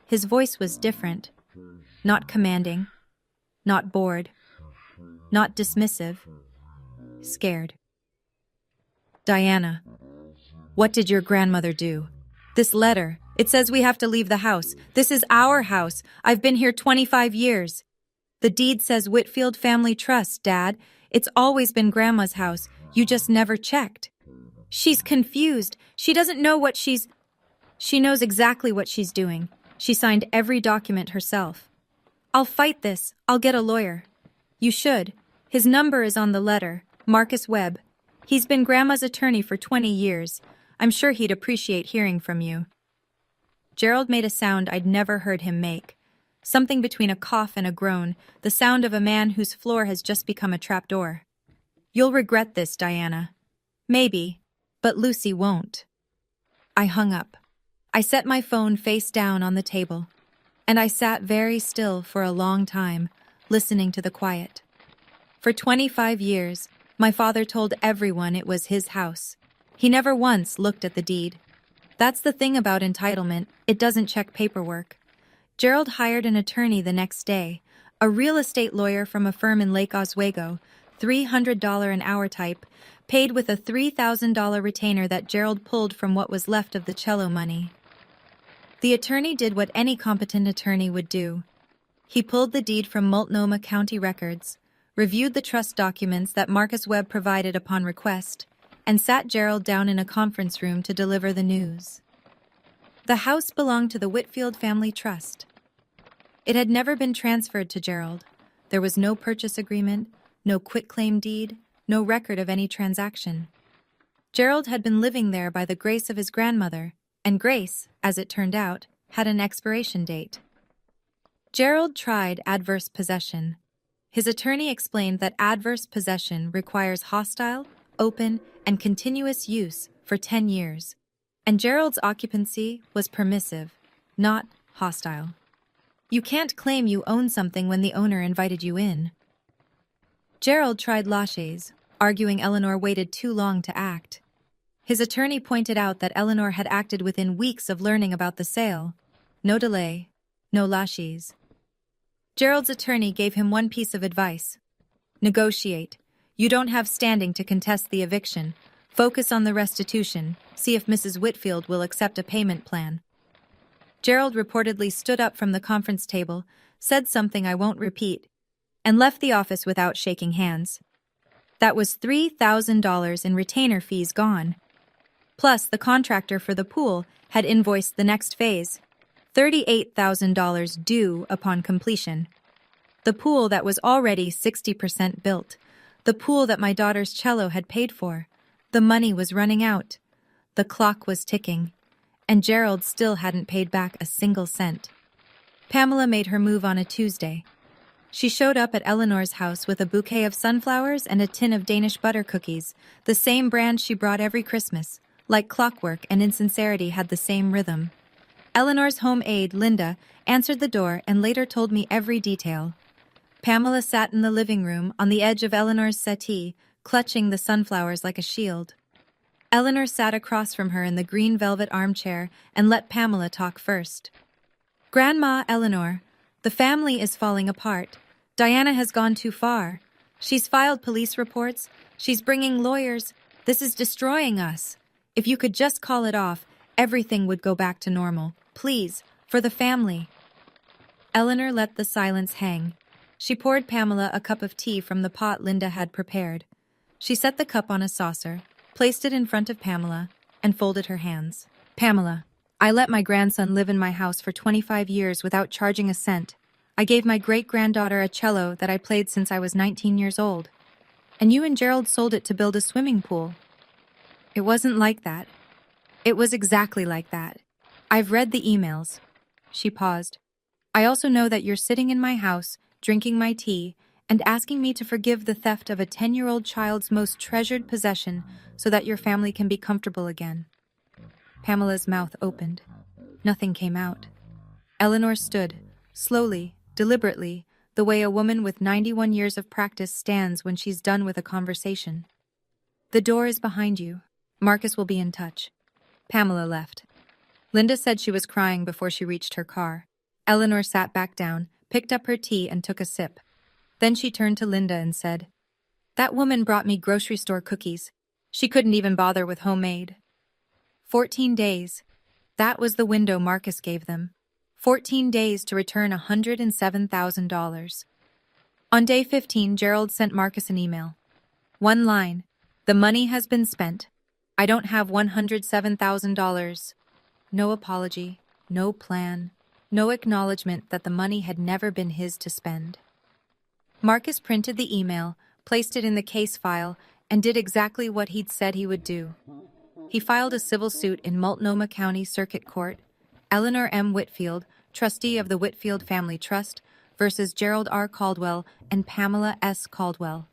His voice was different. Not commanding. Not bored. Not dismissive. Scared. "Diana, what did your grandmother do? This letter, it says we have to leave the house. This is our house. I've been here 25 years. The deed says Whitfield Family Trust, Dad. It's always been Grandma's house. You just never checked." She's confused. She doesn't know what she's... She knows exactly what she's doing. She signed every document herself. "I'll fight this. I'll get a lawyer." "You should. His number is on the letter. Marcus Webb. He's been Grandma's attorney for 20 years. I'm sure he'd appreciate hearing from you." Gerald made a sound I'd never heard him make. Something between a cough and a groan, the sound of a man whose floor has just become a trapdoor. "You'll regret this, Diana." "Maybe, but Lucy won't." I hung up. I set my phone face down on the table. and I sat very still for a long time, listening to the quiet. For 25 years, my father told everyone it was his house. He never once looked at the deed. That's the thing about entitlement, it doesn't check paperwork. Gerald hired an attorney the next day, a real estate lawyer from a firm in Lake Oswego, $300 an hour type, paid with a $3,000 retainer that Gerald pulled from what was left of the cello money. The attorney did what any competent attorney would do. He pulled the deed from Multnomah County records, reviewed the trust documents that Marcus Webb provided upon request, and sat Gerald down in a conference room to deliver the news. The house belonged to the Whitfield Family Trust. It had never been transferred to Gerald. There was no purchase agreement, no quitclaim deed, no record of any transaction. Gerald had been living there by the grace of his grandmother, and grace, as it turned out, had an expiration date. Gerald tried adverse possession. His attorney explained that adverse possession requires hostile, open, and continuous use for 10 years, and Gerald's occupancy was permissive, not hostile. You can't claim you own something when the owner invited you in. Gerald tried laches, arguing Eleanor waited too long to act. His attorney pointed out that Eleanor had acted within weeks of learning about the sale. No delay, no laches. Gerald's attorney gave him one piece of advice. Negotiate. You don't have standing to contest the eviction. Focus on the restitution. See if Mrs. Whitfield will accept a payment plan. Gerald reportedly stood up from the conference table, said something I won't repeat, and left the office without shaking hands. That was $3,000 in retainer fees gone. Plus, the contractor for the pool had invoiced the next phase, $38,000 due upon completion. The pool that was already 60% built. The pool that my daughter's cello had paid for. The money was running out. The clock was ticking. And Gerald still hadn't paid back a single cent. Pamela made her move on a Tuesday. She showed up at Eleanor's house with a bouquet of sunflowers and a tin of Danish butter cookies, the same brand she brought every Christmas. Like clockwork, and insincerity had the same rhythm. Eleanor's home aide, Linda, answered the door and later told me every detail. Pamela sat in the living room on the edge of Eleanor's settee, clutching the sunflowers like a shield. Eleanor sat across from her in the green velvet armchair and let Pamela talk first. Grandma Eleanor, the family is falling apart. Diana has gone too far. She's filed police reports. She's bringing lawyers. This is destroying us. If you could just call it off, everything would go back to normal. Please, for the family. Eleanor let the silence hang. She poured Pamela a cup of tea from the pot Linda had prepared. She set the cup on a saucer, placed it in front of Pamela, and folded her hands. Pamela, I let my grandson live in my house for 25 years without charging a cent. I gave my great-granddaughter a cello that I played since I was 19 years old. And you and Gerald sold it to build a swimming pool. It wasn't like that. It was exactly like that. I've read the emails. She paused. I also know that you're sitting in my house, drinking my tea, and asking me to forgive the theft of a 10-year-old child's most treasured possession so that your family can be comfortable again. Pamela's mouth opened. Nothing came out. Eleanor stood, slowly, deliberately, the way a woman with 91 years of practice stands when she's done with a conversation. The door is behind you. Marcus will be in touch. Pamela left. Linda said she was crying before she reached her car. Eleanor sat back down, picked up her tea, and took a sip. Then she turned to Linda and said, That woman brought me grocery store cookies. She couldn't even bother with homemade. 14 days. That was the window Marcus gave them. 14 days to return $107,000. On day 15, Gerald sent Marcus an email. One line. The money has been spent. I don't have $107,000. No apology, no plan, no acknowledgement that the money had never been his to spend. Marcus printed the email, placed it in the case file, and did exactly what he'd said he would do. He filed a civil suit in Multnomah County Circuit Court, Eleanor M. Whitfield, trustee of the Whitfield Family Trust, versus Gerald R. Caldwell and Pamela S. Caldwell.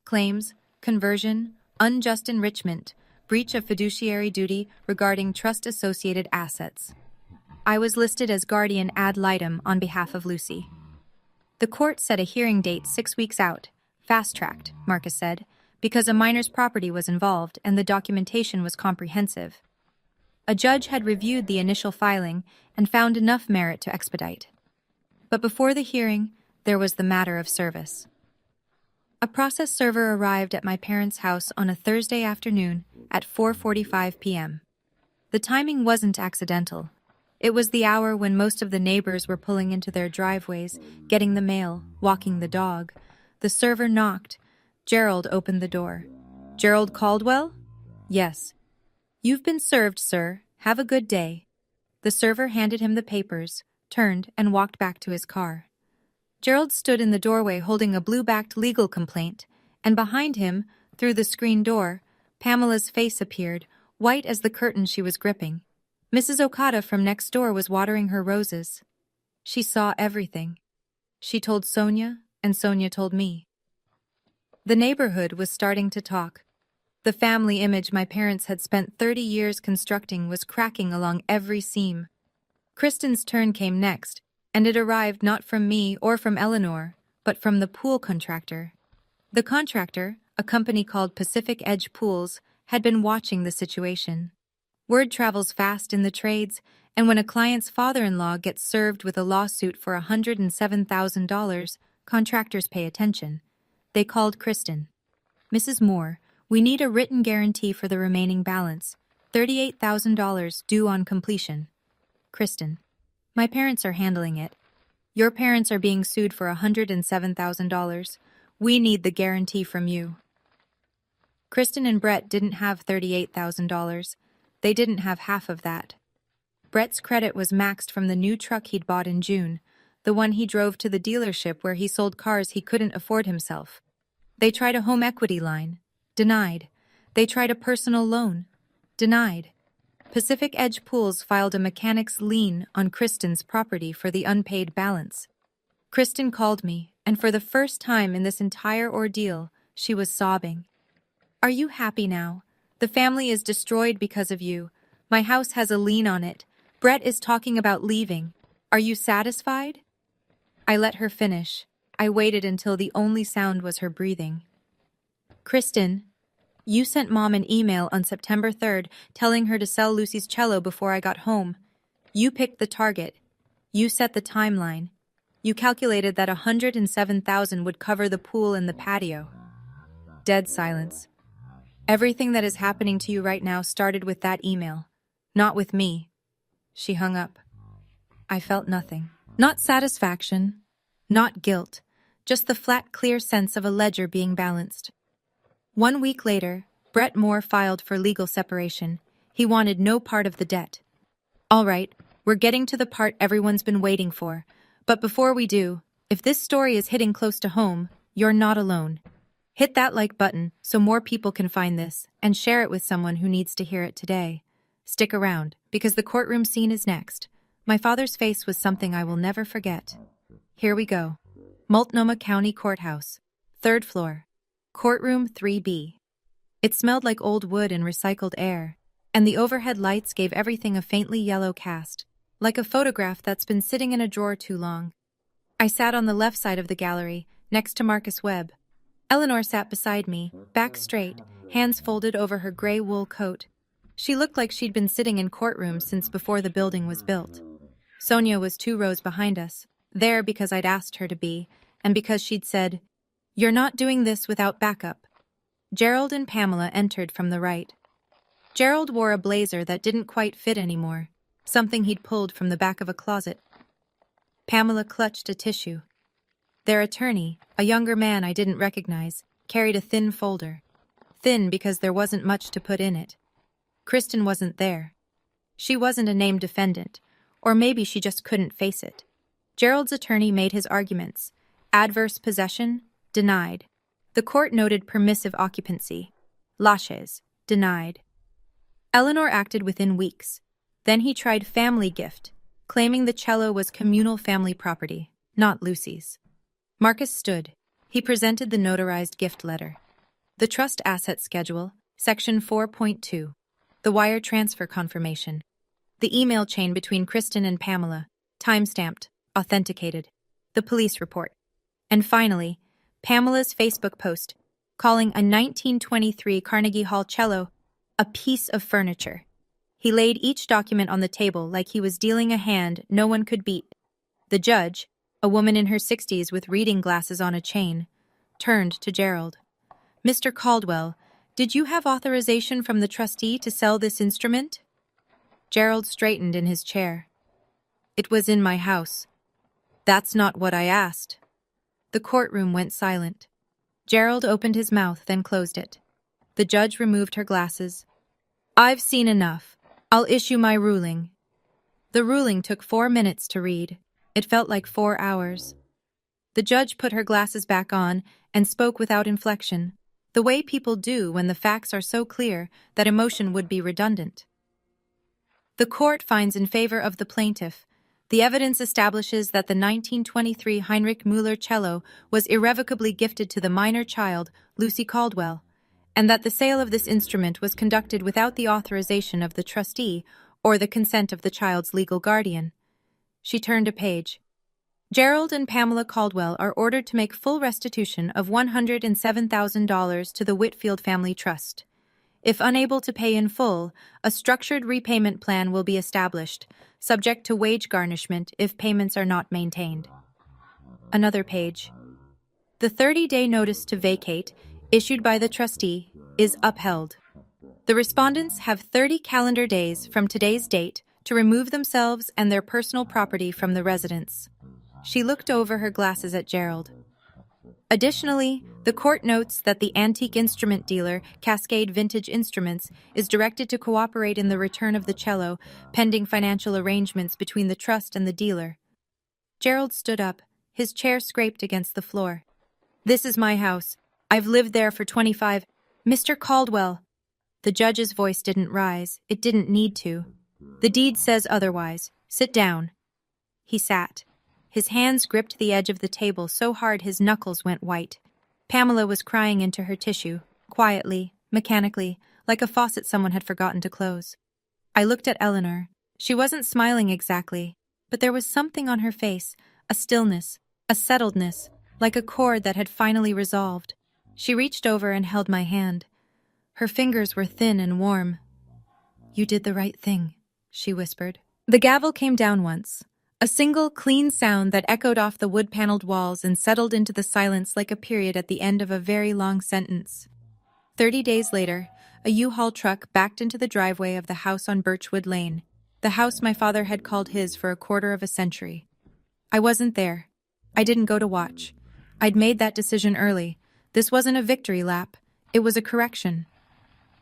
Claims: conversion, unjust enrichment, breach of fiduciary duty regarding trust-associated assets. I was listed as guardian ad litem on behalf of Lucy. The court set a hearing date 6 weeks out, fast-tracked, Marcus said, because a minor's property was involved and the documentation was comprehensive. A judge had reviewed the initial filing and found enough merit to expedite. But before the hearing, there was the matter of service. A process server arrived at my parents' house on a Thursday afternoon at 4:45 p.m. The timing wasn't accidental. It was the hour when most of the neighbors were pulling into their driveways, getting the mail, walking the dog. The server knocked. Gerald opened the door. "Gerald Caldwell?" "Yes." "You've been served, sir. Have a good day." The server handed him the papers, turned, and walked back to his car. Gerald stood in the doorway holding a blue-backed legal complaint, and behind him, through the screen door, Pamela's face appeared, white as the curtain she was gripping. Mrs. Okada from next door was watering her roses. She saw everything. She told Sonia, and Sonia told me. The neighborhood was starting to talk. The family image my parents had spent 30 years constructing was cracking along every seam. Kristen's turn came next, and it arrived not from me or from Eleanor, but from the pool contractor. The contractor, a company called Pacific Edge Pools, had been watching the situation. Word travels fast in the trades, and when a client's father-in-law gets served with a lawsuit for $107,000, contractors pay attention. They called Kristen. "Mrs. Moore, we need a written guarantee for the remaining balance, $38,000 due on completion." "Kristen, my parents are handling it. Your parents are being sued for $107,000. We need the guarantee from you." Kristen and Brett didn't have $38,000. They didn't have half of that. Brett's credit was maxed from the new truck he'd bought in June, the one he drove to the dealership where he sold cars he couldn't afford himself. They tried a home equity line. Denied. They tried a personal loan. Denied. Pacific Edge Pools filed a mechanic's lien on Kristen's property for the unpaid balance. Kristen called me, and for the first time in this entire ordeal, she was sobbing. "Are you happy now? The family is destroyed because of you. My house has a lien on it. Brett is talking about leaving. Are you satisfied?" I let her finish. I waited until the only sound was her breathing. "Kristen, you sent Mom an email on September 3rd telling her to sell Lucy's cello before I got home. You picked the target. You set the timeline. You calculated that $107,000 would cover the pool and the patio." Dead silence. "Everything that is happening to you right now started with that email, not with me." She hung up. I felt nothing. Not satisfaction, not guilt, just the flat, clear sense of a ledger being balanced. 1 week later, Brett Moore filed for legal separation. He wanted no part of the debt. "All right, we're getting to the part everyone's been waiting for. But before we do, if this story is hitting close to home, you're not alone. Hit that like button so more people can find this, and share it with someone who needs to hear it today. Stick around, because the courtroom scene is next. My father's face was something I will never forget. Here we go. Multnomah County Courthouse. 3rd floor. Courtroom 3B. It smelled like old wood and recycled air, and the overhead lights gave everything a faintly yellow cast, like a photograph that's been sitting in a drawer too long. I sat on the left side of the gallery, next to Marcus Webb. Eleanor sat beside me, back straight, hands folded over her gray wool coat. She looked like she'd been sitting in courtrooms since before the building was built. Sonia was 2 rows behind us, there because I'd asked her to be, and because she'd said, "You're not doing this without backup." Gerald and Pamela entered from the right. Gerald wore a blazer that didn't quite fit anymore, something he'd pulled from the back of a closet. Pamela clutched a tissue. Their attorney, a younger man I didn't recognize, carried a thin folder. Thin because there wasn't much to put in it. Kristen wasn't there. She wasn't a named defendant, or maybe she just couldn't face it. Gerald's attorney made his arguments. Adverse possession, denied. The court noted permissive occupancy. Laches, denied. Eleanor acted within weeks. Then he tried family gift, claiming the cello was communal family property, not Lucy's. Marcus stood. He presented the notarized gift letter. The trust asset schedule, section 4.2. The wire transfer confirmation. The email chain between Kristen and Pamela, timestamped, authenticated. The police report. And finally, Pamela's Facebook post, calling a 1923 Carnegie Hall cello a piece of furniture. He laid each document on the table like he was dealing a hand no one could beat. The judge, a woman in her 60s with reading glasses on a chain, turned to Gerald. "Mr. Caldwell, did you have authorization from the trustee to sell this instrument?" Gerald straightened in his chair. "It was in my house." "That's not what I asked." The courtroom went silent. Gerald opened his mouth, then closed it. The judge removed her glasses. "I've seen enough. I'll issue my ruling." The ruling took 4 minutes to read. It felt like 4 hours. The judge put her glasses back on and spoke without inflection, the way people do when the facts are so clear that emotion would be redundant. The court finds in favor of the plaintiff. The evidence establishes that the 1923 Heinrich Müller cello was irrevocably gifted to the minor child, Lucy Caldwell, and that the sale of this instrument was conducted without the authorization of the trustee or the consent of the child's legal guardian. She turned a page. Gerald and Pamela Caldwell are ordered to make full restitution of $107,000 to the Whitfield Family Trust. If unable to pay in full, a structured repayment plan will be established, subject to wage garnishment if payments are not maintained. Another page. The 30-day notice to vacate, issued by the trustee, is upheld. The respondents have 30 calendar days from today's date to remove themselves and their personal property from the residence. She looked over her glasses at Gerald. Additionally, the court notes that the antique instrument dealer, Cascade Vintage Instruments, is directed to cooperate in the return of the cello, pending financial arrangements between the trust and the dealer. Gerald stood up. His chair scraped against the floor. "This is my house. I've lived there for 25... Mr. Caldwell." The judge's voice didn't rise. It didn't need to. "The deed says otherwise. Sit down." He sat. His hands gripped the edge of the table so hard his knuckles went white. Pamela was crying into her tissue, quietly, mechanically, like a faucet someone had forgotten to close. I looked at Eleanor. She wasn't smiling exactly, but there was something on her face, a stillness, a settledness, like a chord that had finally resolved. She reached over and held my hand. Her fingers were thin and warm. "You did the right thing," she whispered. The gavel came down once. A single, clean sound that echoed off the wood-paneled walls and settled into the silence like a period at the end of a very long sentence. 30 days later, a U-Haul truck backed into the driveway of the house on Birchwood Lane, the house my father had called his for a quarter of a century. I wasn't there. I didn't go to watch. I'd made that decision early. This wasn't a victory lap. It was a correction.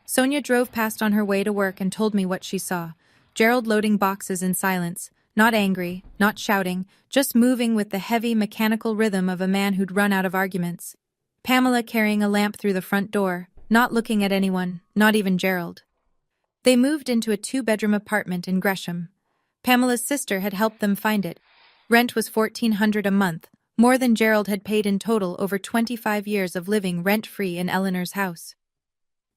Sonia drove past on her way to work and told me what she saw. Gerald loading boxes in silence. Not angry, not shouting, just moving with the heavy, mechanical rhythm of a man who'd run out of arguments. Pamela carrying a lamp through the front door, not looking at anyone, not even Gerald. They moved into a 2-bedroom apartment in Gresham. Pamela's sister had helped them find it. Rent was $1,400 a month, more than Gerald had paid in total over 25 years of living rent-free in Eleanor's house.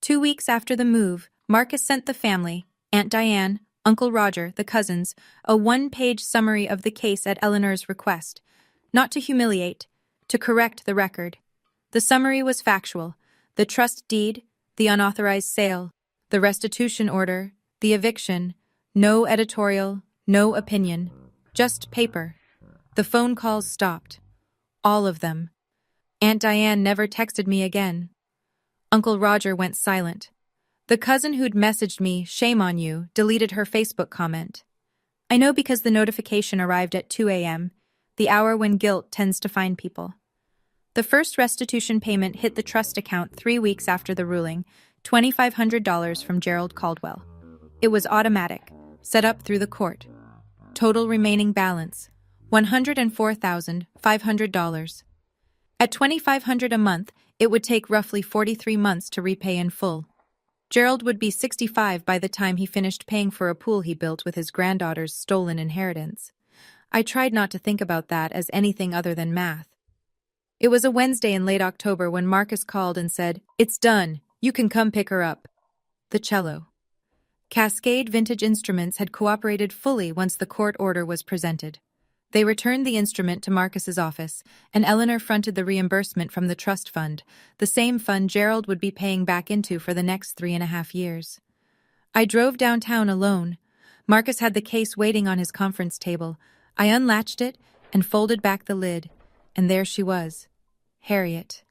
2 weeks after the move, Marcus sent the family, Aunt Diane, Uncle Roger, the cousins, a 1-page summary of the case at Eleanor's request. Not to humiliate, to correct the record. The summary was factual. The trust deed, the unauthorized sale, the restitution order, the eviction, no editorial, no opinion, just paper. The phone calls stopped. All of them. Aunt Diane never texted me again. Uncle Roger went silent. The cousin who'd messaged me, "Shame on you," deleted her Facebook comment. I know because the notification arrived at 2 a.m., the hour when guilt tends to find people. The first restitution payment hit the trust account 3 weeks after the ruling, $2,500 from Gerald Caldwell. It was automatic, set up through the court. Total remaining balance, $104,500. At $2,500 a month, it would take roughly 43 months to repay in full. Gerald would be 65 by the time he finished paying for a pool he built with his granddaughter's stolen inheritance. I tried not to think about that as anything other than math. It was a Wednesday in late October when Marcus called and said, "It's done. You can come pick her up." The cello. Cascade Vintage Instruments had cooperated fully once the court order was presented. They returned the instrument to Marcus's office, and Eleanor fronted the reimbursement from the trust fund, the same fund Gerald would be paying back into for the next 3.5 years. I drove downtown alone. Marcus had the case waiting on his conference table. I unlatched it and folded back the lid, and there she was, Harriet.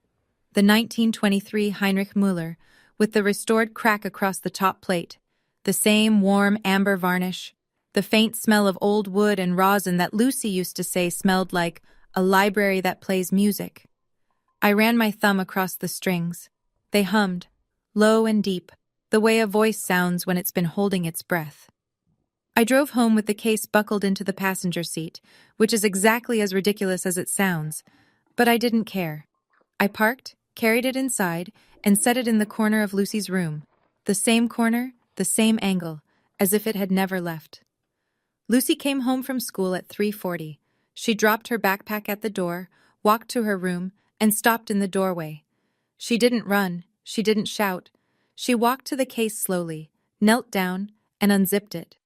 The 1923 Heinrich Müller, with the restored crack across the top plate, the same warm amber varnish, the faint smell of old wood and rosin that Lucy used to say smelled like a library that plays music. I ran my thumb across the strings. They hummed, low and deep, the way a voice sounds when it's been holding its breath. I drove home with the case buckled into the passenger seat, which is exactly as ridiculous as it sounds, but I didn't care. I parked, carried it inside, and set it in the corner of Lucy's room. The same corner, the same angle, as if it had never left. Lucy came home from school at 3:40. She dropped her backpack at the door, walked to her room, and stopped in the doorway. She didn't run, she didn't shout. She walked to the case slowly, knelt down, and unzipped it.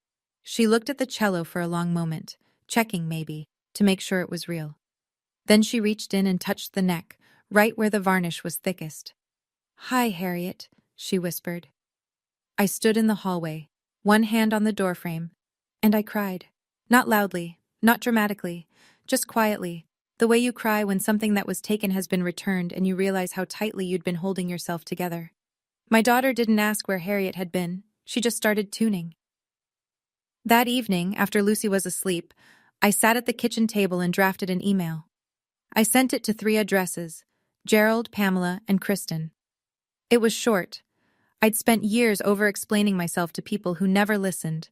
She looked at the cello for a long moment, checking maybe, to make sure it was real. Then she reached in and touched the neck, right where the varnish was thickest. "Hi, Harriet," she whispered. I stood in the hallway, one hand on the doorframe, and I cried. Not loudly, not dramatically, just quietly, the way you cry when something that was taken has been returned and you realize how tightly you'd been holding yourself together. My daughter didn't ask where Harriet had been, she just started tuning. That evening, after Lucy was asleep, I sat at the kitchen table and drafted an email. I sent it to 3 addresses: Gerald, Pamela, and Kristen. It was short. I'd spent years over-explaining myself to people who never listened.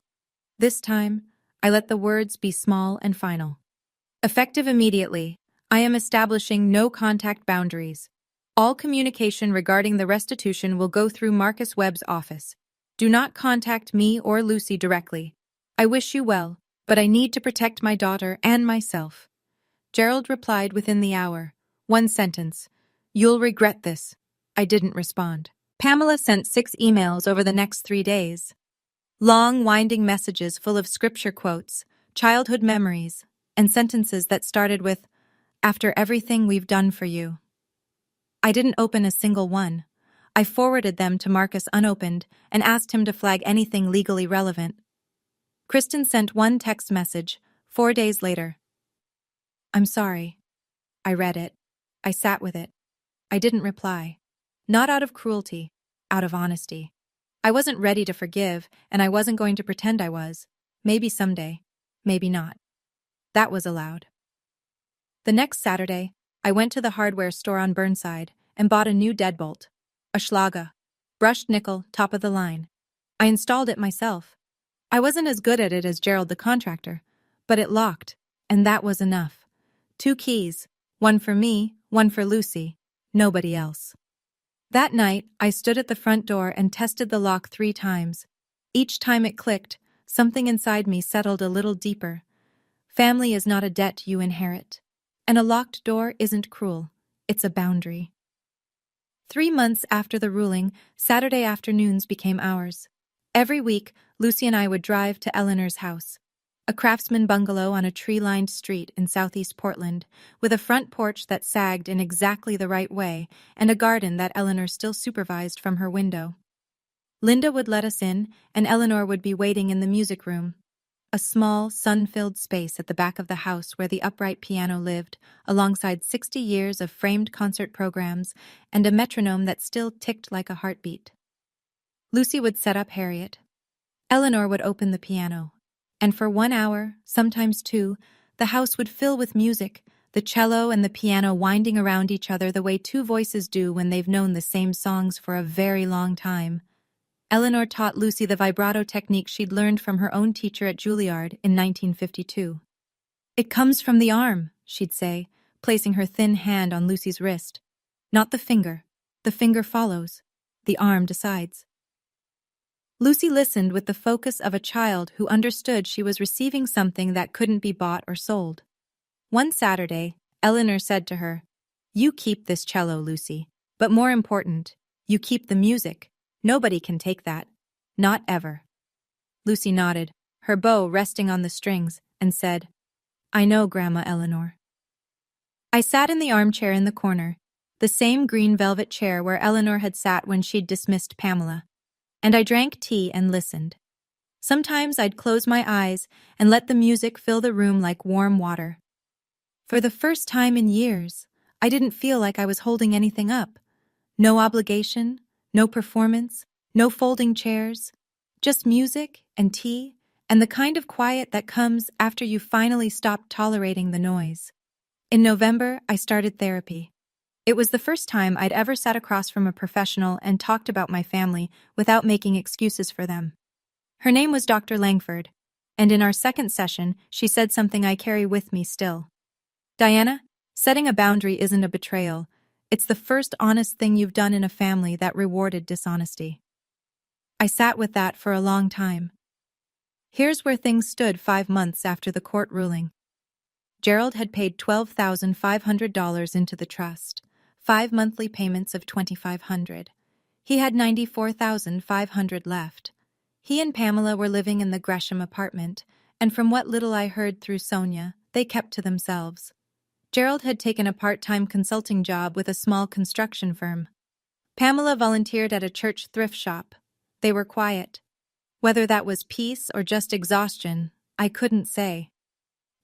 This time, I let the words be small and final. Effective immediately, I am establishing no contact boundaries. All communication regarding the restitution will go through Marcus Webb's office. Do not contact me or Lucy directly. I wish you well, but I need to protect my daughter and myself. Gerald replied within the hour. One sentence. "You'll regret this." I didn't respond. Pamela sent 6 emails over the next 3 days. Long, winding messages full of scripture quotes, childhood memories, and sentences that started with, "After everything we've done for you." I didn't open a single one. I forwarded them to Marcus unopened and asked him to flag anything legally relevant. Kristen sent one text message, 4 days later. "I'm sorry." I read it. I sat with it. I didn't reply. Not out of cruelty, out of honesty. I wasn't ready to forgive, and I wasn't going to pretend I was. Maybe someday. Maybe not. That was allowed. The next Saturday, I went to the hardware store on Burnside and bought a new deadbolt. A Schlager. Brushed nickel, top of the line. I installed it myself. I wasn't as good at it as Gerald the contractor, but it locked, and that was enough. 2 keys, one for me, one for Lucy, nobody else. That night, I stood at the front door and tested the lock 3 times. Each time it clicked, something inside me settled a little deeper. Family is not a debt you inherit. And a locked door isn't cruel. It's a boundary. 3 months after the ruling, Saturday afternoons became ours. Every week, Lucy and I would drive to Eleanor's house. A craftsman bungalow on a tree-lined street in southeast Portland, with a front porch that sagged in exactly the right way and a garden that Eleanor still supervised from her window. Linda would let us in, and Eleanor would be waiting in the music room, a small, sun-filled space at the back of the house where the upright piano lived, alongside 60 years of framed concert programs and a metronome that still ticked like a heartbeat. Lucy would set up Harriet. Eleanor would open the piano. And for 1 hour, sometimes 2, the house would fill with music, the cello and the piano winding around each other the way 2 voices do when they've known the same songs for a very long time. Eleanor taught Lucy the vibrato technique she'd learned from her own teacher at Juilliard in 1952. "It comes from the arm," she'd say, placing her thin hand on Lucy's wrist. "Not the finger. The finger follows. The arm decides." Lucy listened with the focus of a child who understood she was receiving something that couldn't be bought or sold. One Saturday, Eleanor said to her, "You keep this cello, Lucy, but more important, you keep the music. Nobody can take that. Not ever." Lucy nodded, her bow resting on the strings, and said, "I know, Grandma Eleanor." I sat in the armchair in the corner, the same green velvet chair where Eleanor had sat when she'd dismissed Pamela, and I drank tea and listened. Sometimes I'd close my eyes and let the music fill the room like warm water. For the first time in years, I didn't feel like I was holding anything up. No obligation, no performance, no folding chairs, just music and tea and the kind of quiet that comes after you finally stop tolerating the noise. In November, I started therapy. It was the first time I'd ever sat across from a professional and talked about my family without making excuses for them. Her name was Dr. Langford, and in our second session, she said something I carry with me still. "Diana, setting a boundary isn't a betrayal. It's the first honest thing you've done in a family that rewarded dishonesty." I sat with that for a long time. Here's where things stood 5 months after the court ruling. Gerald had paid $12,500 into the trust, 5 monthly payments of $2,500. He had $94,500 left. He and Pamela were living in the Gresham apartment, and from what little I heard through Sonia, they kept to themselves. Gerald had taken a part-time consulting job with a small construction firm. Pamela volunteered at a church thrift shop. They were quiet. Whether that was peace or just exhaustion, I couldn't say.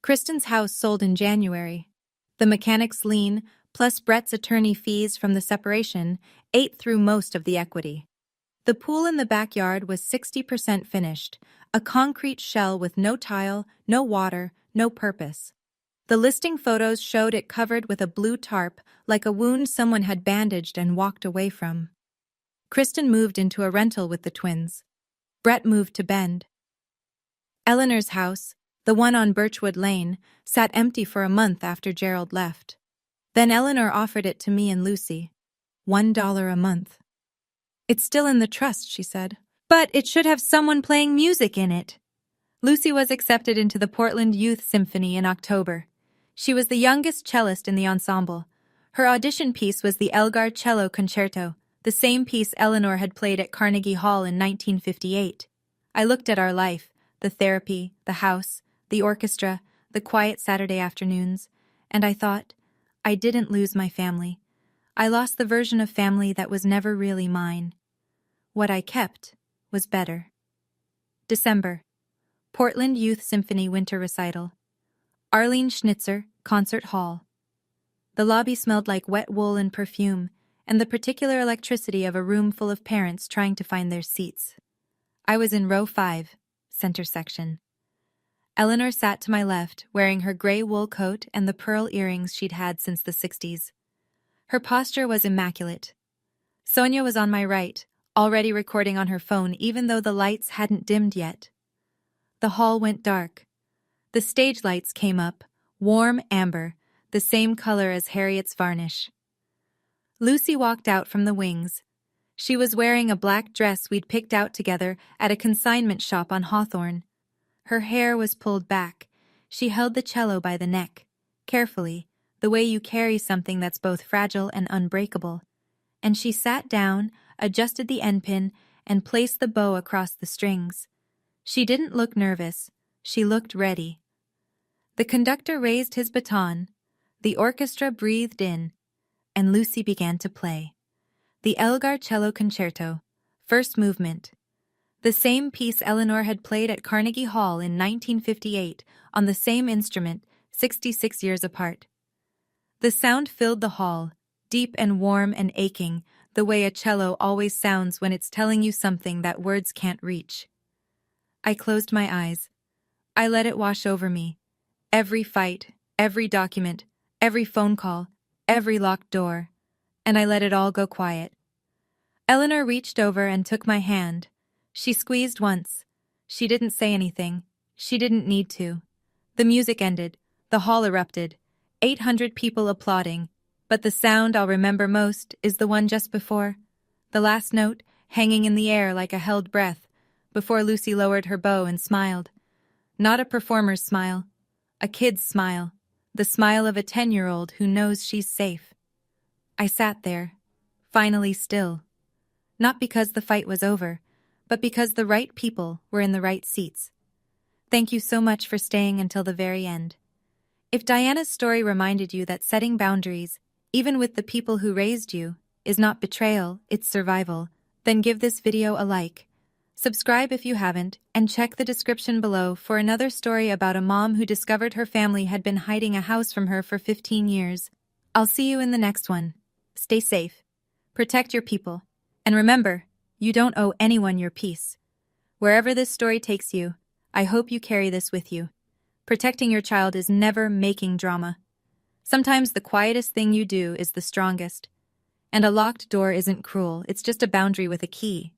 Kristen's house sold in January. The mechanic's lien, plus Brett's attorney fees from the separation, ate through most of the equity. The pool in the backyard was 60% finished, a concrete shell with no tile, no water, no purpose. The listing photos showed it covered with a blue tarp, like a wound someone had bandaged and walked away from. Kristen moved into a rental with the twins. Brett moved to Bend. Eleanor's house, the one on Birchwood Lane, sat empty for a month after Gerald left. Then Eleanor offered it to me and Lucy. $1 a month. "It's still in the trust," she said. "But it should have someone playing music in it." Lucy was accepted into the Portland Youth Symphony in October. She was the youngest cellist in the ensemble. Her audition piece was the Elgar Cello Concerto, the same piece Eleanor had played at Carnegie Hall in 1958. I looked at our life, the therapy, the house, the orchestra, the quiet Saturday afternoons, and I thought, I didn't lose my family. I lost the version of family that was never really mine. What I kept was better. December. Portland Youth Symphony Winter Recital. Arlene Schnitzer, Concert Hall. The lobby smelled like wet wool and perfume, and the particular electricity of a room full of parents trying to find their seats. I was in row 5, center section. Eleanor sat to my left, wearing her gray wool coat and the pearl earrings she'd had since the 60s. Her posture was immaculate. Sonia was on my right, already recording on her phone even though the lights hadn't dimmed yet. The hall went dark. The stage lights came up, warm amber, the same color as Harriet's varnish. Lucy walked out from the wings. She was wearing a black dress we'd picked out together at a consignment shop on Hawthorne. Her hair was pulled back. She held the cello by the neck, carefully, the way you carry something that's both fragile and unbreakable. And she sat down, adjusted the end pin, and placed the bow across the strings. She didn't look nervous. She looked ready. The conductor raised his baton. The orchestra breathed in, and Lucy began to play. The Elgar Cello Concerto, first movement. The same piece Eleanor had played at Carnegie Hall in 1958 on the same instrument, 66 years apart. The sound filled the hall, deep and warm and aching, the way a cello always sounds when it's telling you something that words can't reach. I closed my eyes. I let it wash over me. Every fight, every document, every phone call, every locked door, and I let it all go quiet. Eleanor reached over and took my hand. She squeezed once. She didn't say anything. She didn't need to. The music ended. The hall erupted. 800 people applauding. But the sound I'll remember most is the one just before. The last note, hanging in the air like a held breath, before Lucy lowered her bow and smiled. Not a performer's smile. A kid's smile. The smile of a 10-year-old who knows she's safe. I sat there, finally still. Not because the fight was over, but because the right people were in the right seats. Thank you so much for staying until the very end. If Diana's story reminded you that setting boundaries, even with the people who raised you, is not betrayal, it's survival, then give this video a like. Subscribe if you haven't, and check the description below for another story about a mom who discovered her family had been hiding a house from her for 15 years. I'll see you in the next one. Stay safe, protect your people, and remember, you don't owe anyone your peace. Wherever this story takes you, I hope you carry this with you. Protecting your child is never making drama. Sometimes the quietest thing you do is the strongest. And a locked door isn't cruel, it's just a boundary with a key.